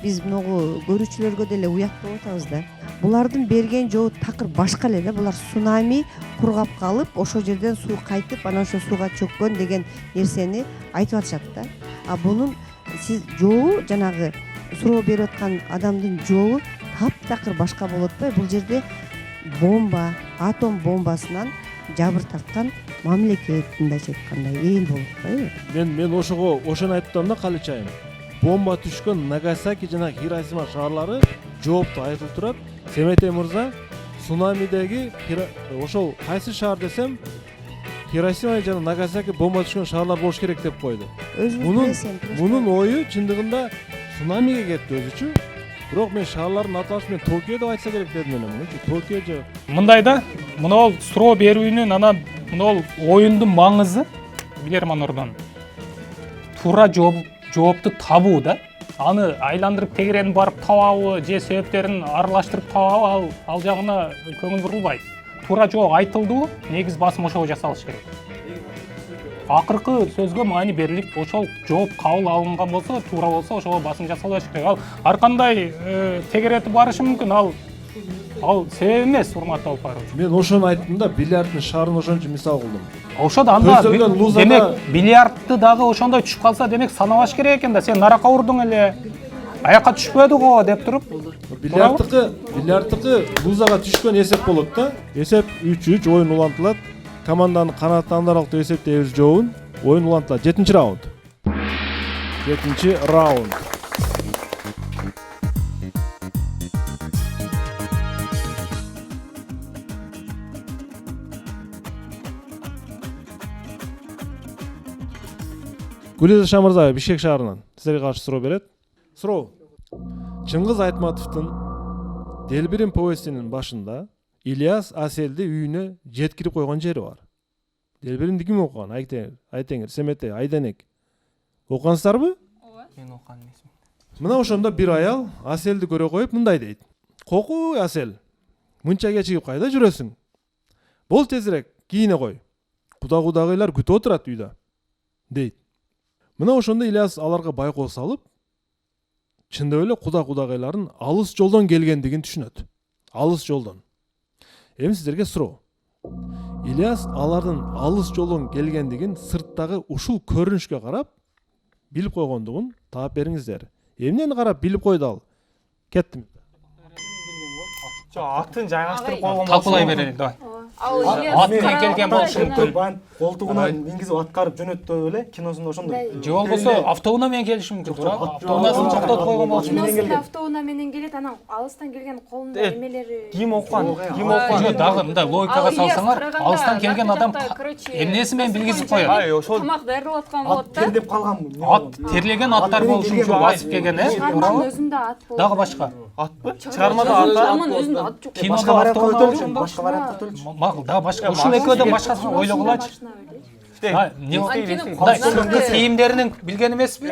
биз могу көрүүчүлөргө деле уят болуп атабыз да. Булардын берген жообу такыр башка эле да. Булар цунами кургап калып, ошол жерден суу кайтып, анан ошо сууга чөккөн деген нерсени айтып атышат да. А бунун сиз жообу жанагы суроо берип аткан адамдын жообу таптакыр башка болуп атпайбы? Бул жерде бомба, атом бомбасынан жабыр тарткан мамлекет, мындайча айтканда, эл болуп атпайбы? Мен ошону айттым да, калычайым. Бомба түшкөн Нагасаки жана Хиросима шаарлары жоопту айтылып турат. Семетей мырза, цунамидеги ошол кайсы шаар десем, Хиросима жана Нагасаки бомба түшкөн шаарлар болуш керек деп койду. Мунун ою чындыгында цунамиге кетти өзүчү. Бирок мен шаарлардын аталышы мен Токио деп айтса керек дедим эле. Мынчы Токио же Мындай да, мына суроо берүүнүн анан мына оюндун маңызы Билерман Ордон туура жоопту табуу да. Аны айландырып тегеренип барып табабы же себептерин аралаштырып табабы, ал жагына көңүл бурулбайт. Туура жооп айтылды, негиз басым ошого жасалыш керек. Акыркы сөзгө маани берилип, ошол жооп кабыл алынган болсо, туура болсо, ошого басым жасалыш керек. Ал ар кандай тегеретип барышы мүмкүн, ал себеп эмес, урматтуу Алпарович. Мен ошону айттым да, бильярдтын шаарын ошончо мисал кылдым. Ошодо анда демек бильярдты дагы ошондой түшүп калса, демек санабаш керек экен да. Сен нарака урдуң эле, аяка түшпөдү го деп туруп. Бильярдтыкы лузага түшкөн эсеп болот да. Эсеп 3-3, оюн улантылат. Команданы канааттандыралык деп эсептейбиз жообун. Оюн улантылат. 7-раунд. Гүлиза Шамырзаева Бишкек шаарынан сизерге каршы суроо берет. Суроо. Чыңгыз Айтматовдун Делбирин повестинин башында Ильяс Аселди үйүнө жеткирип койгон жери бар. Делбиринди ким окуган? Айтеңер, Семетей, Айденек. Окугансыздарбы? Мен окуган эмесмин. Мына ошондо бир аял Аселди көрө коюп мындай дейт. Кокуй Асел, мынча кечигип кайда жүрөсүң? Бол тезирээк, кийине кой. Кудагыйлар күтүп отурат үйдө, дейт. Мына ошондо Ильяс аларга байкоо салып, чындап эле кудагыйлардын алыс жолдон келгендигин түшүнөт. Алыс жолдон. Эми сиздерге суроо. Ильяс алардын алыс жолдон келгендигин сырттагы ушул көрүнүшкө карап билип койгондугун таап бериңиздер. Эмнени карап билип койду ал? Кеттим. Атын жайгаштырып койгон Талкуулай берели, давай. Аттан келген болушу мүмкүн. Колтугунан мингизип аткарып жөнөттү эле, киносунда ошондой. Же болбосо автоунаа менен келиши мүмкүн. Автоунаасын чоктотуп койгон болушу мүмкүн. Киносунда автоунаа менен келет, анан алыстан келген колунда эмелери. Ким окуган? Жок, дагы мындай логикага салсаңар, алыстан келген адам эмнеси менен билгизип коет. Тамак даярдап аткан болот да. Тердеп калган. Ат терлеген аттар болушу мүмкүн, басып келген, Чыгарманын өзүндө ат болот. Дагы башка. Атпы? Чыгармада ат. Чыгарманын өзүндө ат жок. Кинода автоунаа башка вариант көтөрүлчү. Макул, дагы башка. Ушул экөөдөн башкасын ойлогулачы. Кийимдеринин билген эмеспи?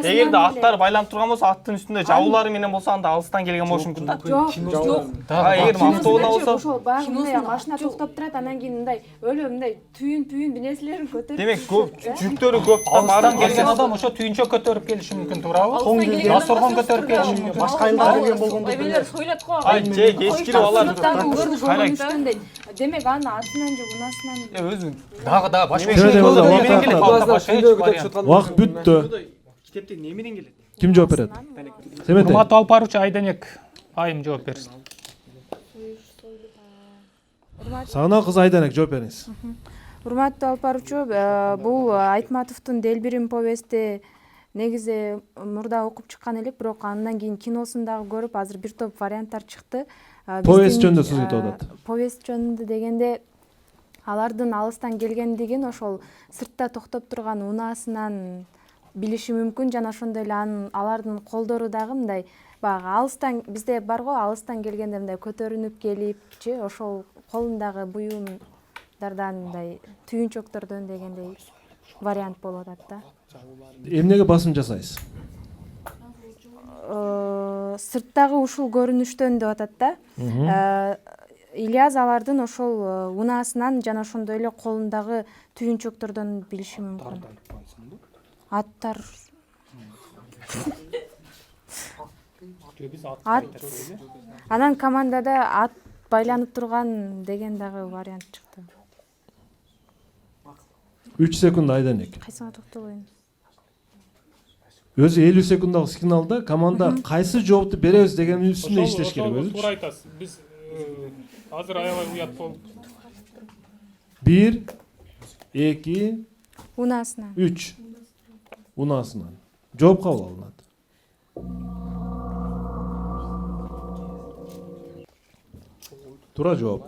Эгерде аттар байланып турган болсо, аттын үстүндө жабуулары менен болсо, анда алыстан келген болушу мүмкүн да. Жок. Эгер автоунаа болсо, ошол баягы мындай машина токтоп турат, анан кийин мындай өлө мындай түйүн нерселерин көтөрүп. демек көп жүктөрү көп да. Алыстан келген адам ошо түйүнчөк көтөрүп келиши мүмкүн, туурабы? Жасоргон көтөрүп келиши мүмкүн. Башка айылдан келген болгондо Эбелер сойлот го. Же кечкирип алар. Демек анын атынан же унасынан Өзү Дагы башка Убакыт бүттү. китептен немеден келет? Ким жооп берет? Семете. урматтуу алып баруучу Айденек айым жооп берсин. Сагына кыз Айденек жооп бериңиз. урматтуу алып баруучу, бул Айтматовдун Делбирим повести негизи мурда окуп чыккан элек, бирок андан кийин киносун дагы көрүп, азыр бир топ варианттар чыкты. Повест жөнүндө сөз айтып атат. Повест жөнүндө дегенде алардын алыстан келгендигин ошол сыртта токтоп турган унаасынан билиши мүмкүн, жана ошондой эле алардын колдору дагы мындай баягы алыстан, бизде бар го, алыстан келгенде мындай көтөрүнүп келипчи, ошол колундагы буюмдардан мындай түйүнчөктөрдөн дегендей вариант болуп атат да. Эмнеге басым жасайсыз? Сырттагы ушул көрүнүштөн деп атат да. Ильяс алардын ошол унаасынан жана ошондой эле колундагы түйүнчөктөрдөн билиши мүмкүн. Аттар. Анан командада ат байланып турган деген дагы вариант чыкты. 3 секунд Айденек. Кайсыга токтобойм? Өзү 50 секунддагы сигналда команда кайсы жоопту беребиз деген үстүндө иштеш керек өзү. Туура айтасыз. Биз азыр аябай уят болуп. 1 2 Унаасынан. 3 унаасынан. Жооп кабыл алынат. Туура жооп.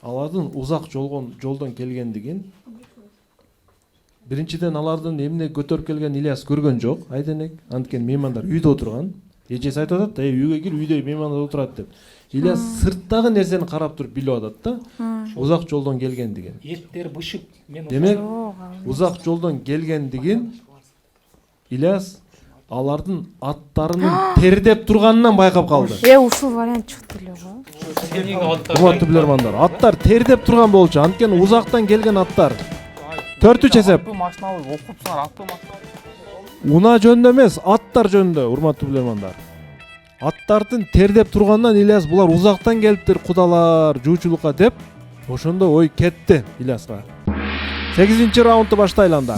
Алардын узак жолдон келгендигин, биринчиден алардын эмне көтөрүп келген Ильяс көргөн жок, Айденек. Анткени меймандар үйдө отурган. Эжеси айтып атат да, үйгө кир, үйдө меймандар отурат деп. Ильяс сырттагы нерсени карап туруп билип атат да, узак жолдон келгендигин. Эттер бышык. Демек, узак жолдон келгендигин Ильяс алардын аттарынын тердеп турганынан байкап калды. Ушул вариант чыкты эле го. Урматтуу билермандар, аттар тердеп турган болчу. Анткени узактан келген аттар. 4-3 эсеп. Машинаны окупсаңар, аттуу машина. Уна жөнүндө эмес, аттар жөнүндө, урматтуу билермандар. Аттардын тердеп тургандан Ильяс булар узактан келиптир, кудалар, жуучулукка деп, ошондо ой кетти Ильяска. 8-раундду баштайлы анда.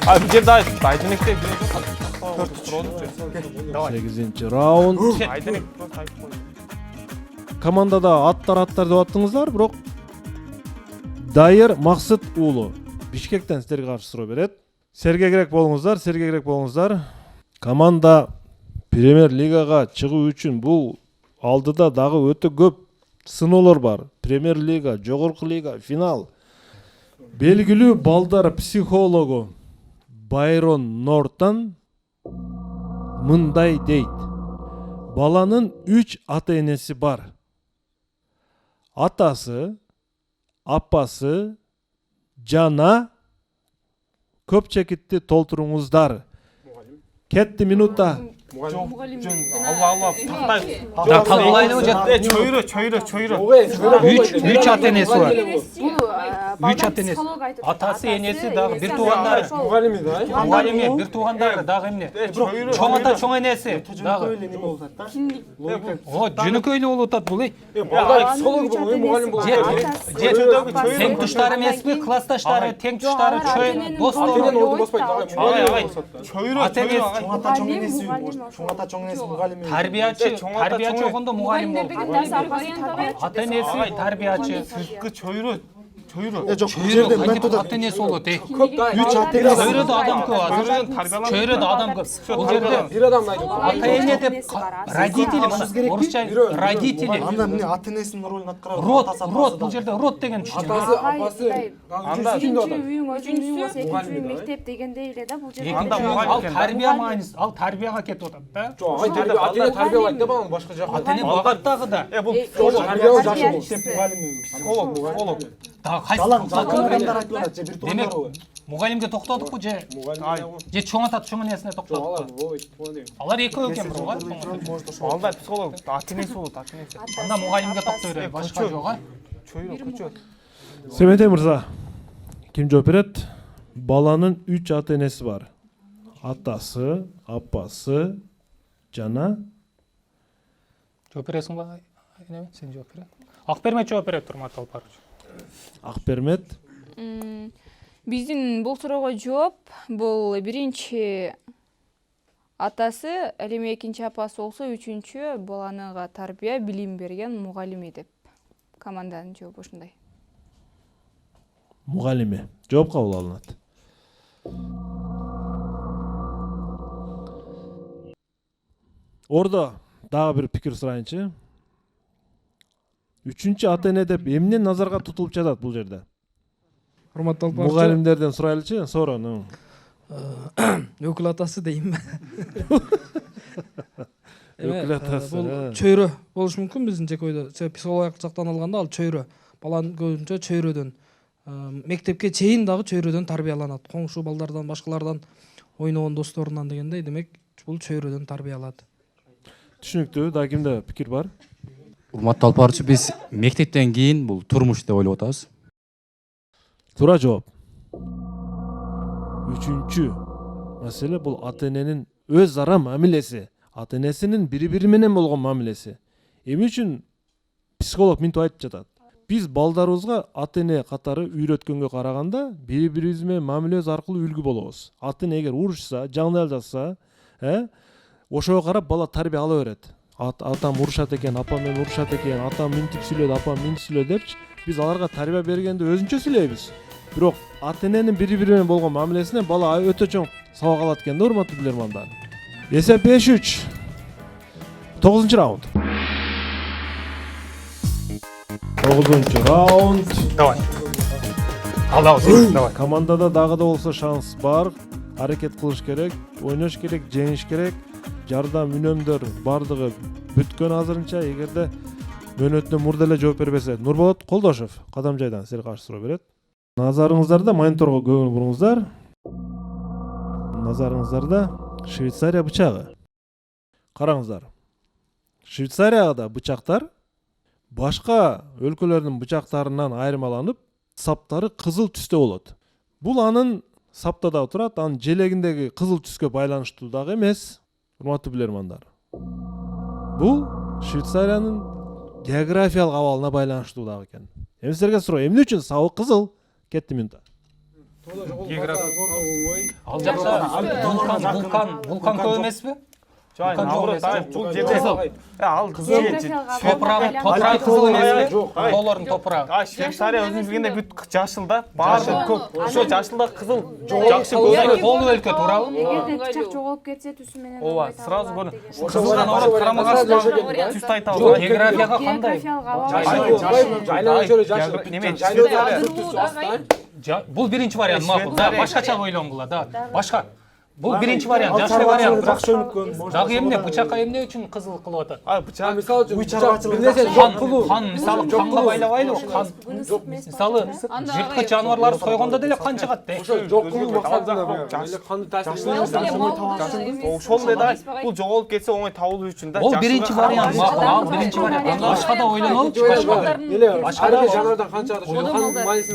Бул жерде Айденекте 8-раунд. Командада аттар деп аттыңыздар, бирок Дайыр Максыт уулу Бишкектен силерге каршы суроо берет. Сергегирээк болуңуздар. Команда Премьер лигага чыгуу үчүн бул алдыда дагы өтө көп сыноолор бар. Премьер лига, жогорку лига, финал. Белгилүү балдар психологу Байрон Нортон мындай дейт. Баланын 3 ата-энеси бар. Атасы, апасы, жана көп чекитти толтуруңуздар. Кетти минутта. Үч ата-энеси бар. Үч ата-энеси. Атасы, энеси дагы бир туугандары. Мугалими бир туугандары дагы эмне? Чоң ата, чоң энеси дагы. Жөнөкөйлүү болуп атат бул. Тең туштары эмеспи? Классташтары, тең туштары, достору. Чоң ата чоң энеси мугалими. Тарбиячы болгондо мугалим болду. Ата-энеси тарбиячы. Сырткы чөйрө Жок, бул жерде метод ата энеси болот. үч ата энеси. Чөйрөдө адам көп азыр. Чөйрөдө адам көп. Бул жерде бир адам айтып ата эне деп родители, орусча родители. Анда эмне ата энесинин ролун аткарат? Род бул жерде род деген түшүнүк. апасы үчүнчү үйүң өзүңдүн үйүң болсо экинчи үйүң мектеп дегендей эле да бул жерде. Ал тарбия маанисиз, ал тарбияга кетип атат да. жок ата эне тарбиялайт да баланы башка жака. Ата эне багат дагы да. Бул тарбиялоо жашы бул. Психолог. Дагы кайсы Жакын адамдар айтып атат, же бир демек туугандарбы? мугалимге токтодукпу же чоң ата чоң энесине токтодукпу? Алар экөө экен бирок. Алда психолог ата энеси болот, ата энеси. Анда мугалимге токтой берет, башка жок а. Семете мырза, ким жооп берет? Баланын 3 ата энеси бар. Атасы, апасы жана Жооп бересиң ба? Эне сен жооп бер. Акбермет жооп берет, урматтуу Алпарович. Акбермет. Биздин бул суроого жооп бул биринчи атасы, ал эми экинчи апасы болсо үчүнчү баланага тарбия, билим берген мугалими деп. Команданын жообу ушундай. Мугалими. Жооп кабыл алынат. Ордо дагы бир пикир сурайынчы. Үчүнчү ата эне деп эмне назарга тутулуп жатат бул жерде? Урматтуу Алпарович, Мугалимдерден сурайлычы, соорон. өкүл атасы дейм. Өкүл атасы. Бул чөйрө болуш мүмкүн биздин жекойдо. Психологиялык жактан алганда ал чөйрө. Баланын көбүнчө чөйрөдөн мектепке чейин дагы чөйрөдөн тарбияланат. Коңшу балдардан, башкалардан, ойногон досторунан дегендей, демек бул чөйрөдөн тарбияланат. Түшүнүктүү, да кимде пикир бар? Урматтуу Алпарович, биз мектептен кийин бул турмуш деп ойлоп атабыз. Туура жооп. Үчүнчү маселе бул ата эненин өз ара мамилеси, ата энесинин бири-бири менен болгон мамилеси. Эми үчүн психолог мынтип айтып жатат. Биз балдарыбызга ата эне катары үйрөткөнгө караганда бири-бирибиз менен мамилебиз аркылуу үлгү болобуз. Ата эне эгер урушса, жаңылал жасаса, ошого карап бала тарбия ала берет. Атам урушат экен, апам менен урушат экен, атам мынтип сүйлөдү, апам мынтип сүйлөдү депчи, биз аларга тарбия бергенде өзүнчө сүйлөйбүз. Бирок ата эненин бири-бири менен болгон мамилесинен бала өтө чоң сабак алат экен да, урматтуу билермандар. Эсеп 5-3. 9-чу раунд. 9-чу раунд. Давай. Алдабыз, давай. Командада дагы да болсо шанс бар. Аракет кылыш керек, ойнош керек, жеңиш керек. Жардам үнөмдөр бардыгы бүткөн азырынча. Эгерде мөөнөтүнөн мурда эле жооп бербесе, Нурболот Колдошев кадам жайдан силерге каршы суроо берет. Назарыңыздарда мониторго көңүл буруңуздар. Назарыңыздарда Швейцария бычагы. Караңыздар. Швейцариягда бычактар башка өлкөлөрдүн бычактарынан айырмаланып, саптары кызыл түстө болот. Бул анын саптада турат, анын желегиндеги кызыл түскө байланыштуу дагы эмес, урматтуу билермандар. Бул Швейцариянын географиялык абалына байланыштуу дагы экен. Эми силерге суроо, эмне үчүн сабы кызыл? Кетти минута. Ал жакта вулкан көп эмеспи? Бул жерде ал кызыл топурак кызыл эмеспи? Тоолордун топурагы. Швейцария өзүңүз билгендей бүт жашыл да, баары көк. Ошо жашылда кызыл жакшы көрүнөт. Тоолуу өлкө туурабы? Эгерде бычак жоголуп кетсе түсү менен ооба, сразу көрүнөт. Кызылдан орап карама-каршы түстү айта албайм. географияга кандай? Бул биринчи вариант макул. Да, башкача ойлонгула, да. Башка. Бул биринчи вариант, жакшы вариант. Дагы эмне бычакка эмне үчүн кызыл кылып атат? Бычак мисалы үчүн бир нерсе жок кылуу. Қан мисалы канга байлабайлы, кан мисалы жырткыч жаныбарларды сойгондо деле кан чыгат да. Ошо жок кылуу максатында канды таасир Ошол эле да, бул жоголуп кетсе оңой табылуу үчүн да. Ол биринчи вариант макул, ал биринчи вариант. Башка да ойлонолчу, башка да жаныбардан канча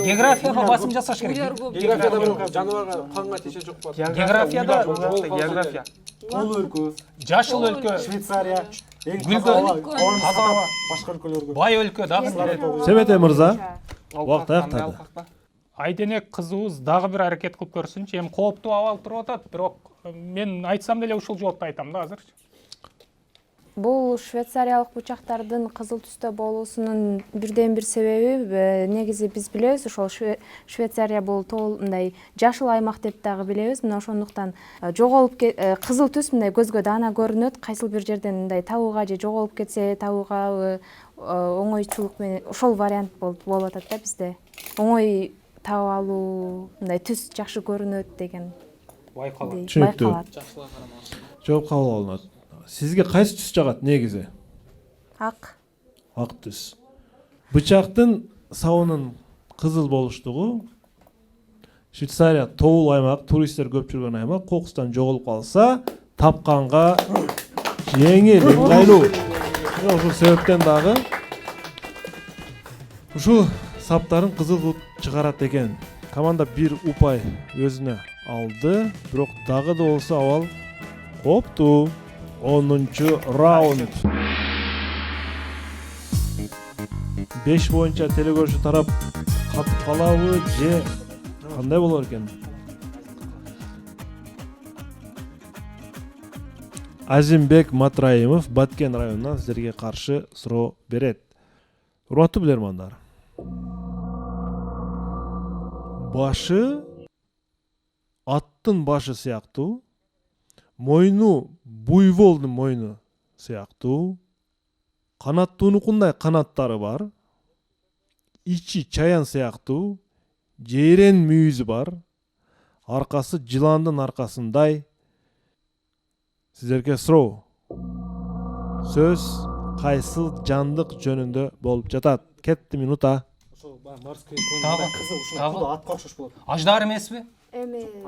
географияга басым жасаш керек. Географияда бир жаныбарга канга тиеше жок болот. Географияда география. Тоолуу өлкө, жашыл өлкө, Швейцария, таза аба, башка өлкөлөргө. бай өлкө дагы. Семете мырза, убакыт аяктады. Айденек кызыбыз дагы бир аракет кылып көрсүнчү. Эми кооптуу абал туруп атат, бирок мен айтсам деле ушул жоопту айтам да азыр. Бул швейцариялык бычактардын кызыл түстө болуусунун бирден бир себеби негизи биз билебиз, ошол Швейцария бул мындай жашыл аймак деп дагы билебиз. Мына ошондуктан жоголуп кызыл түс мындай көзгө даана көрүнөт. Кайсыл бир жерден мындай табууга же жоголуп кетсе табууга оңойчулук менен ошол вариант болуп атат да бизде. Оңой таап алуу, мындай түс жакшы көрүнөт деген Түшүнүктүү. Жооп кабыл алынат. Сизге кайсы түс жагат негизи? Ак. Ак түс. Бычактын сабынын кызыл болуштугу Швейцария тоол аймак, туристтер көп жүргөн аймак, кокустан жоголуп калса, тапканга жеңил, ыңгайлуу. Ошол себептен дагы ушул саптарын кызыл кылып чыгарат экен. Команда бир упай өзүнө алды, бирок дагы да болсо абал копту. 10-чу раунд. 5 боюнча телекөрүүчү тарап катып калабы же кандай болор экен? Азимбек Матраимов Баткен районунан сиздерге каршы суроо берет. Урматтуу билермандар. Башы аттын башы сыяктуу, мойну буйволдун мойну сыяктуу, канаттуунукундай канаттары бар, ичи чаян сыяктуу, жейрен мүйүзү бар, аркасы жыландын аркасындай. Сиздерге суроо. Сөз кайсыл жандык жөнүндө болуп жатат? Кетти минута. Дагы атка окшош болот. Аждар эмеспи?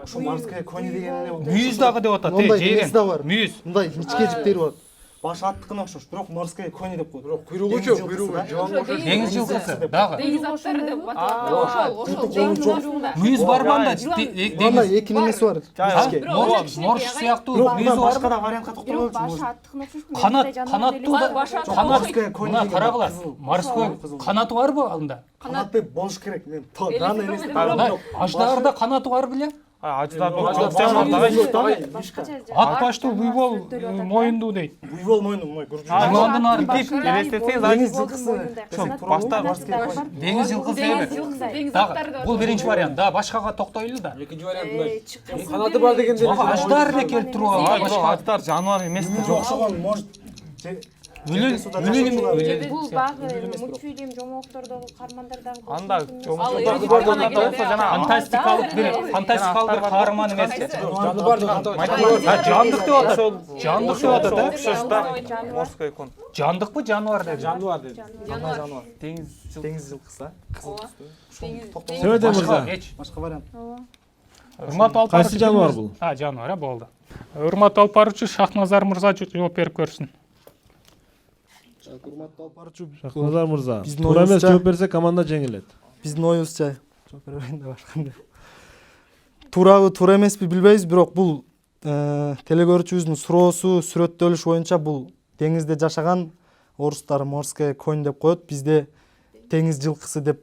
Ошо морская конь деген эле. Мүйүз дагы деп атат, жейрен. Мүйүз. Мындай ичке жиптери болот. Башы аттыкына окшош, бирок морская конь деп коет. Бирок куйругучу, куйругу жоонго окшош. Деңиз жылкысы дагы. Деңиз аттары деп аталат. Ошол. Мүйүз бар ма анда? Анда эки немеси бар. Морж сыяктуу мүйүз бар. Башка да вариантка токтолобойчу. Башы аттыкына окшош. Мына карагыла. Морской канаты барбы анда? Канаты болуш керек. Мен аны эмес. Аждарда канаты бар беле? Ат баштуу буйвол моюндуу дейт. Буйвол моюнду мой көрүп Жыландын ары тип элестетсеңиз деңиз жылкысы. Деңиз жылкысы эми. Дагы бул биринчи вариант. Да, башкага токтойлу да. Экинчи вариант мындай. Канаты бар дегенде Аждар эле келип туруп. Аттар жаныбар эмес да. Жок, ошого может Бул багы мультфильм жомоктордогу кармандардан Анда жомокторду бар болсо жана фантастикалык бир каарман эмеспи? жаныбар деп Жандык деп атат. Жандык деп атат да? окшош да. Морской конь. Жандыкпы, жаныбар деди? жаныбар деди. Жаныбар. Деңиз жылкысы. Себеде мырза. Башка вариант. Урматтуу алып Кайсы жаныбар бул? жаныбар, болду. Урматтуу алып баруучу Шахназар мырза жооп берип көрсүн. Урматтуу алып баруучу Шахназар мырза. Туура эмес жооп берсе команда жеңилет. Биздин оюбузча жооп бербейин да башкандай. Туурабы, туура эмеспи билбейбиз, бирок бул телекөрүүчүбүздүн суроосу сүрөттөлүш боюнча бул деңизде жашаган орустар морская конь деп коет, бизде деңиз жылкысы деп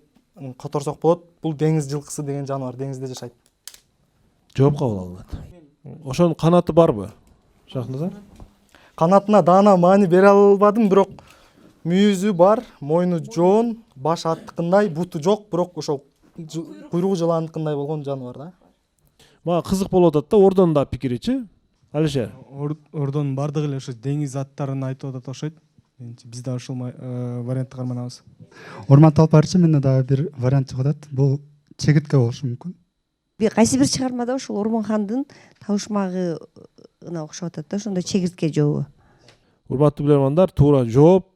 которсок болот. Бул деңиз жылкысы деген жаныбар деңизде жашайт. Жооп кабыл алынат. Ошонун канаты барбы? Шахназар? Канатына даана маани бере албадым, бирок мүйүзү бар, мойну жоон, баш аттыкындай, буту жок, бирок ошол куйругу жыландыкындай болгон жаныбар да. Мага кызык болуп атат да, Ордонун да пикиричи. Алишер. Ордонун бардыгы эле ошо деңиз аттарын айтып атат окшойт. Биз да ошол вариантты карманабыз. Урматтуу алып баруучу, менде дагы бир вариант чыгып атат. Бул чегиртке болушу мүмкүн. Кайсы бир чыгармада ошол Ормонхандын табышмагына окшоп атат да, ошондой чегиртке жообу. Урматтуу билермандар, туура жооп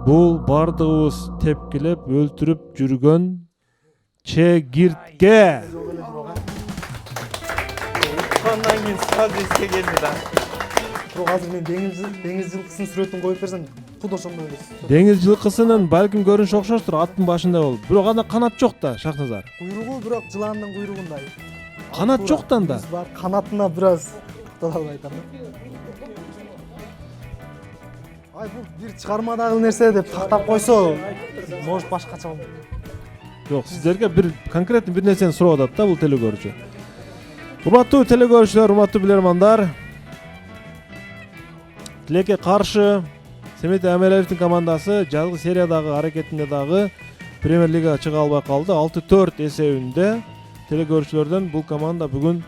бул бардыгыбыз тепкилеп өлтүрүп жүргөн чегиртке. Андан кийин сразу эске келди да. Бирок азыр мен деңиз жылкысынын сүрөтүн коюп берсем, куд ошондой элес. Деңиз жылкысынын балким көрүнүшү окшоштур, аттын башындай болуп. Бирок анда канат жок да, Шахназар. Куйругу бирок жыландын куйругундай. Канат жок да анда. Бар, канатына бираз токтолуп айтам. Ай, бул бир чыгармадагы нерсе деп тактап койсо, может башкача болот. Жок, сиздерге бир конкретный бир нерсени сурап атат да бул телекөрүүчү. Урматтуу телекөрүүчүлөр, урматтуу билермандар, Тилекке каршы Семетей Амелевдин командасы жазгы сериядагы аракетинде дагы Премьер Лигага чыга албай калды. 6-4 эсебинде телекөрүүчүлөрдөн бул команда бүгүн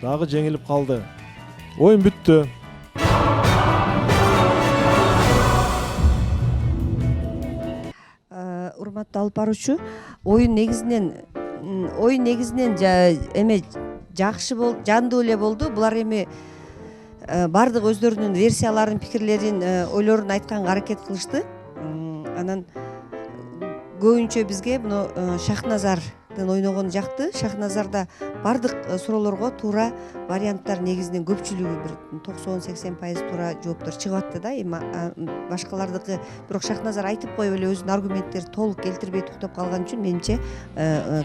дагы жеңилип калды. Оюн бүттү. Урматтуу алып баруучу, оюн негизинен эме жакшы жандуу эле болду. Булар эми бардык өздөрүнүн версияларын, пикирлерин, ойлорун айтканга аракет кылышты. Анан көбүнчө бизге муну Шахназардын ойногону жакты. Шахназарда бардык суроолорго туура варианттар негизинен көпчүлүгү бир 90-80% туура жооптор чыгып атты да. Эми башкалардыкы бирок Шахназар айтып коюп эле өзүнүн аргументтерин толук келтирбей туктап калган үчүн менимче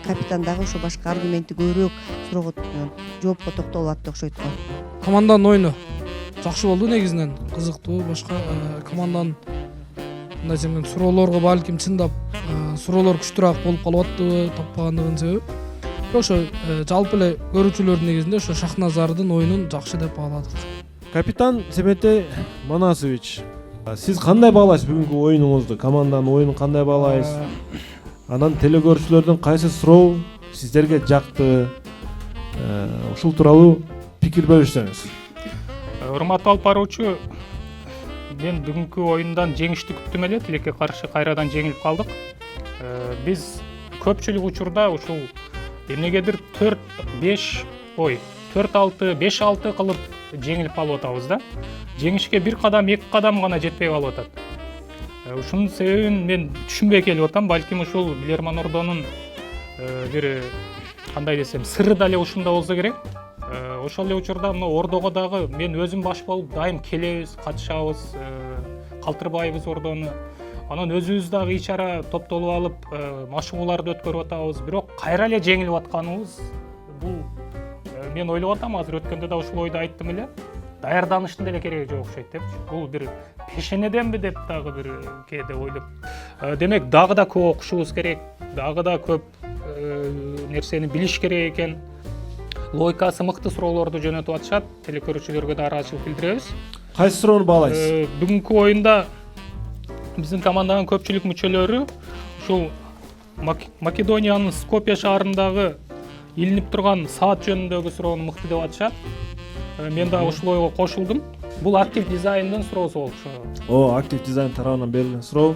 капитан дагы ошо башка аргументи көбүрөөк суроого жоопко токтолуп атты окшойт го. Команданын ойуну жакшы болду негизинен, кызыктуу. Башка команданын мындай десем суроолорго балким чындап суроолор күчтүүрөөк болуп калып аттыбы таппагандыгынын себеби. Ошо жалпы эле көрүүчүлөрдүн негизинде ошо Шахназардын оюнун жакшы деп бааладык. Капитан Семетей Манасович, сиз кандай баалайсыз бүгүнкү оюнуңузду? Команданын оюнун кандай баалайсыз? Анан телекөрүүчүлөрдүн кайсы суроо сиздерге жакты? Ушул тууралуу пикир бөлүшсөңүз. Урматтуу алып баруучу, мен бүгүнкү оюндан жеңишти күттүм эле. Тилекке каршы кайрадан жеңилип калдык. Биз көпчүлүк учурда ушул эмнегедир 4-6, 5-6 кылып жеңилип калып атабыз да. Жеңишке 1 кадам, 2 кадам гана жетпей калып атат. Ушунун себебин мен түшүнбөй келип атам. Балким ушул Билерман Ордонун бир кандай десем, сыры да эле ушунда болсо керек. Ошол эле учурда мына Ордого дагы мен өзүм баш болуп дайым келебиз, катышабыз, калтырбайбыз Ордону. Анан өзүбүз дагы ичара топтолуп алып, машыгууларды өткөрүп атабыз. Бирок кайра эле жеңилип атканыбыз бул мен ойлоп атам, азыр өткөндө да ушул ойду айттым эле. Даярданыштын деле кереги жок окшойт депчи. Бул бир пешенеденби деп дагы бир кээде ойлоп. Демек дагы да көп окушубуз керек, дагы да көп нерсени билиш керек экен. Логикасы мыкты суроолорду жөнөтүп атышат. Телекөрүүчүлөргө да ыраазычылык билдиребиз. Кайсы суроону баалайсыз? Бүгүнкү оюнда биздин команданын көпчүлүк мүчөлөрү ушул Македониянын Скопье шаарындагы илинип турган саат жөнүндөгү суроону мыкты деп атышат. Мен да ушул ойго кошулдум. Бул актив дизайндын суроосу болчу. Актив дизайн тарабынан берилген суроо.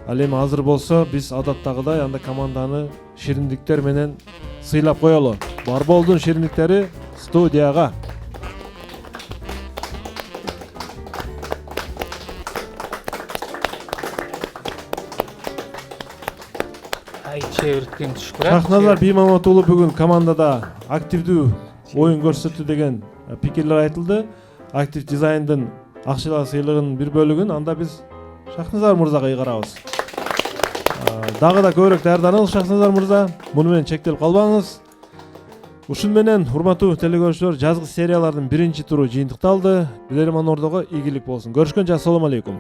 Ал эми азыр болсо биз адаттагыдай анда команданы шириндиктер менен сыйлап коелу. Барболдун шириндиктери студияга. Шахназар Биймамат уулу бүгүн командада активдүү оюн көрсөттү деген пикирлер айтылды. Актив дизайндын акчалуу сыйлыгынын бир бөлүгүн анда биз Шахназар мырзага ыйгарабыз. Дагы да көбүрөөк даярданыңыз Шахназар мырза. Муну менен чектелип калбаңыз. Ушун менен урматтуу телекөрүүчүлөр, жазгы сериялардын биринчи туру жыйынтыкталды. Билерман Ордого ийгилик болсун. Көрүшкөнчө, ассалому алейкум.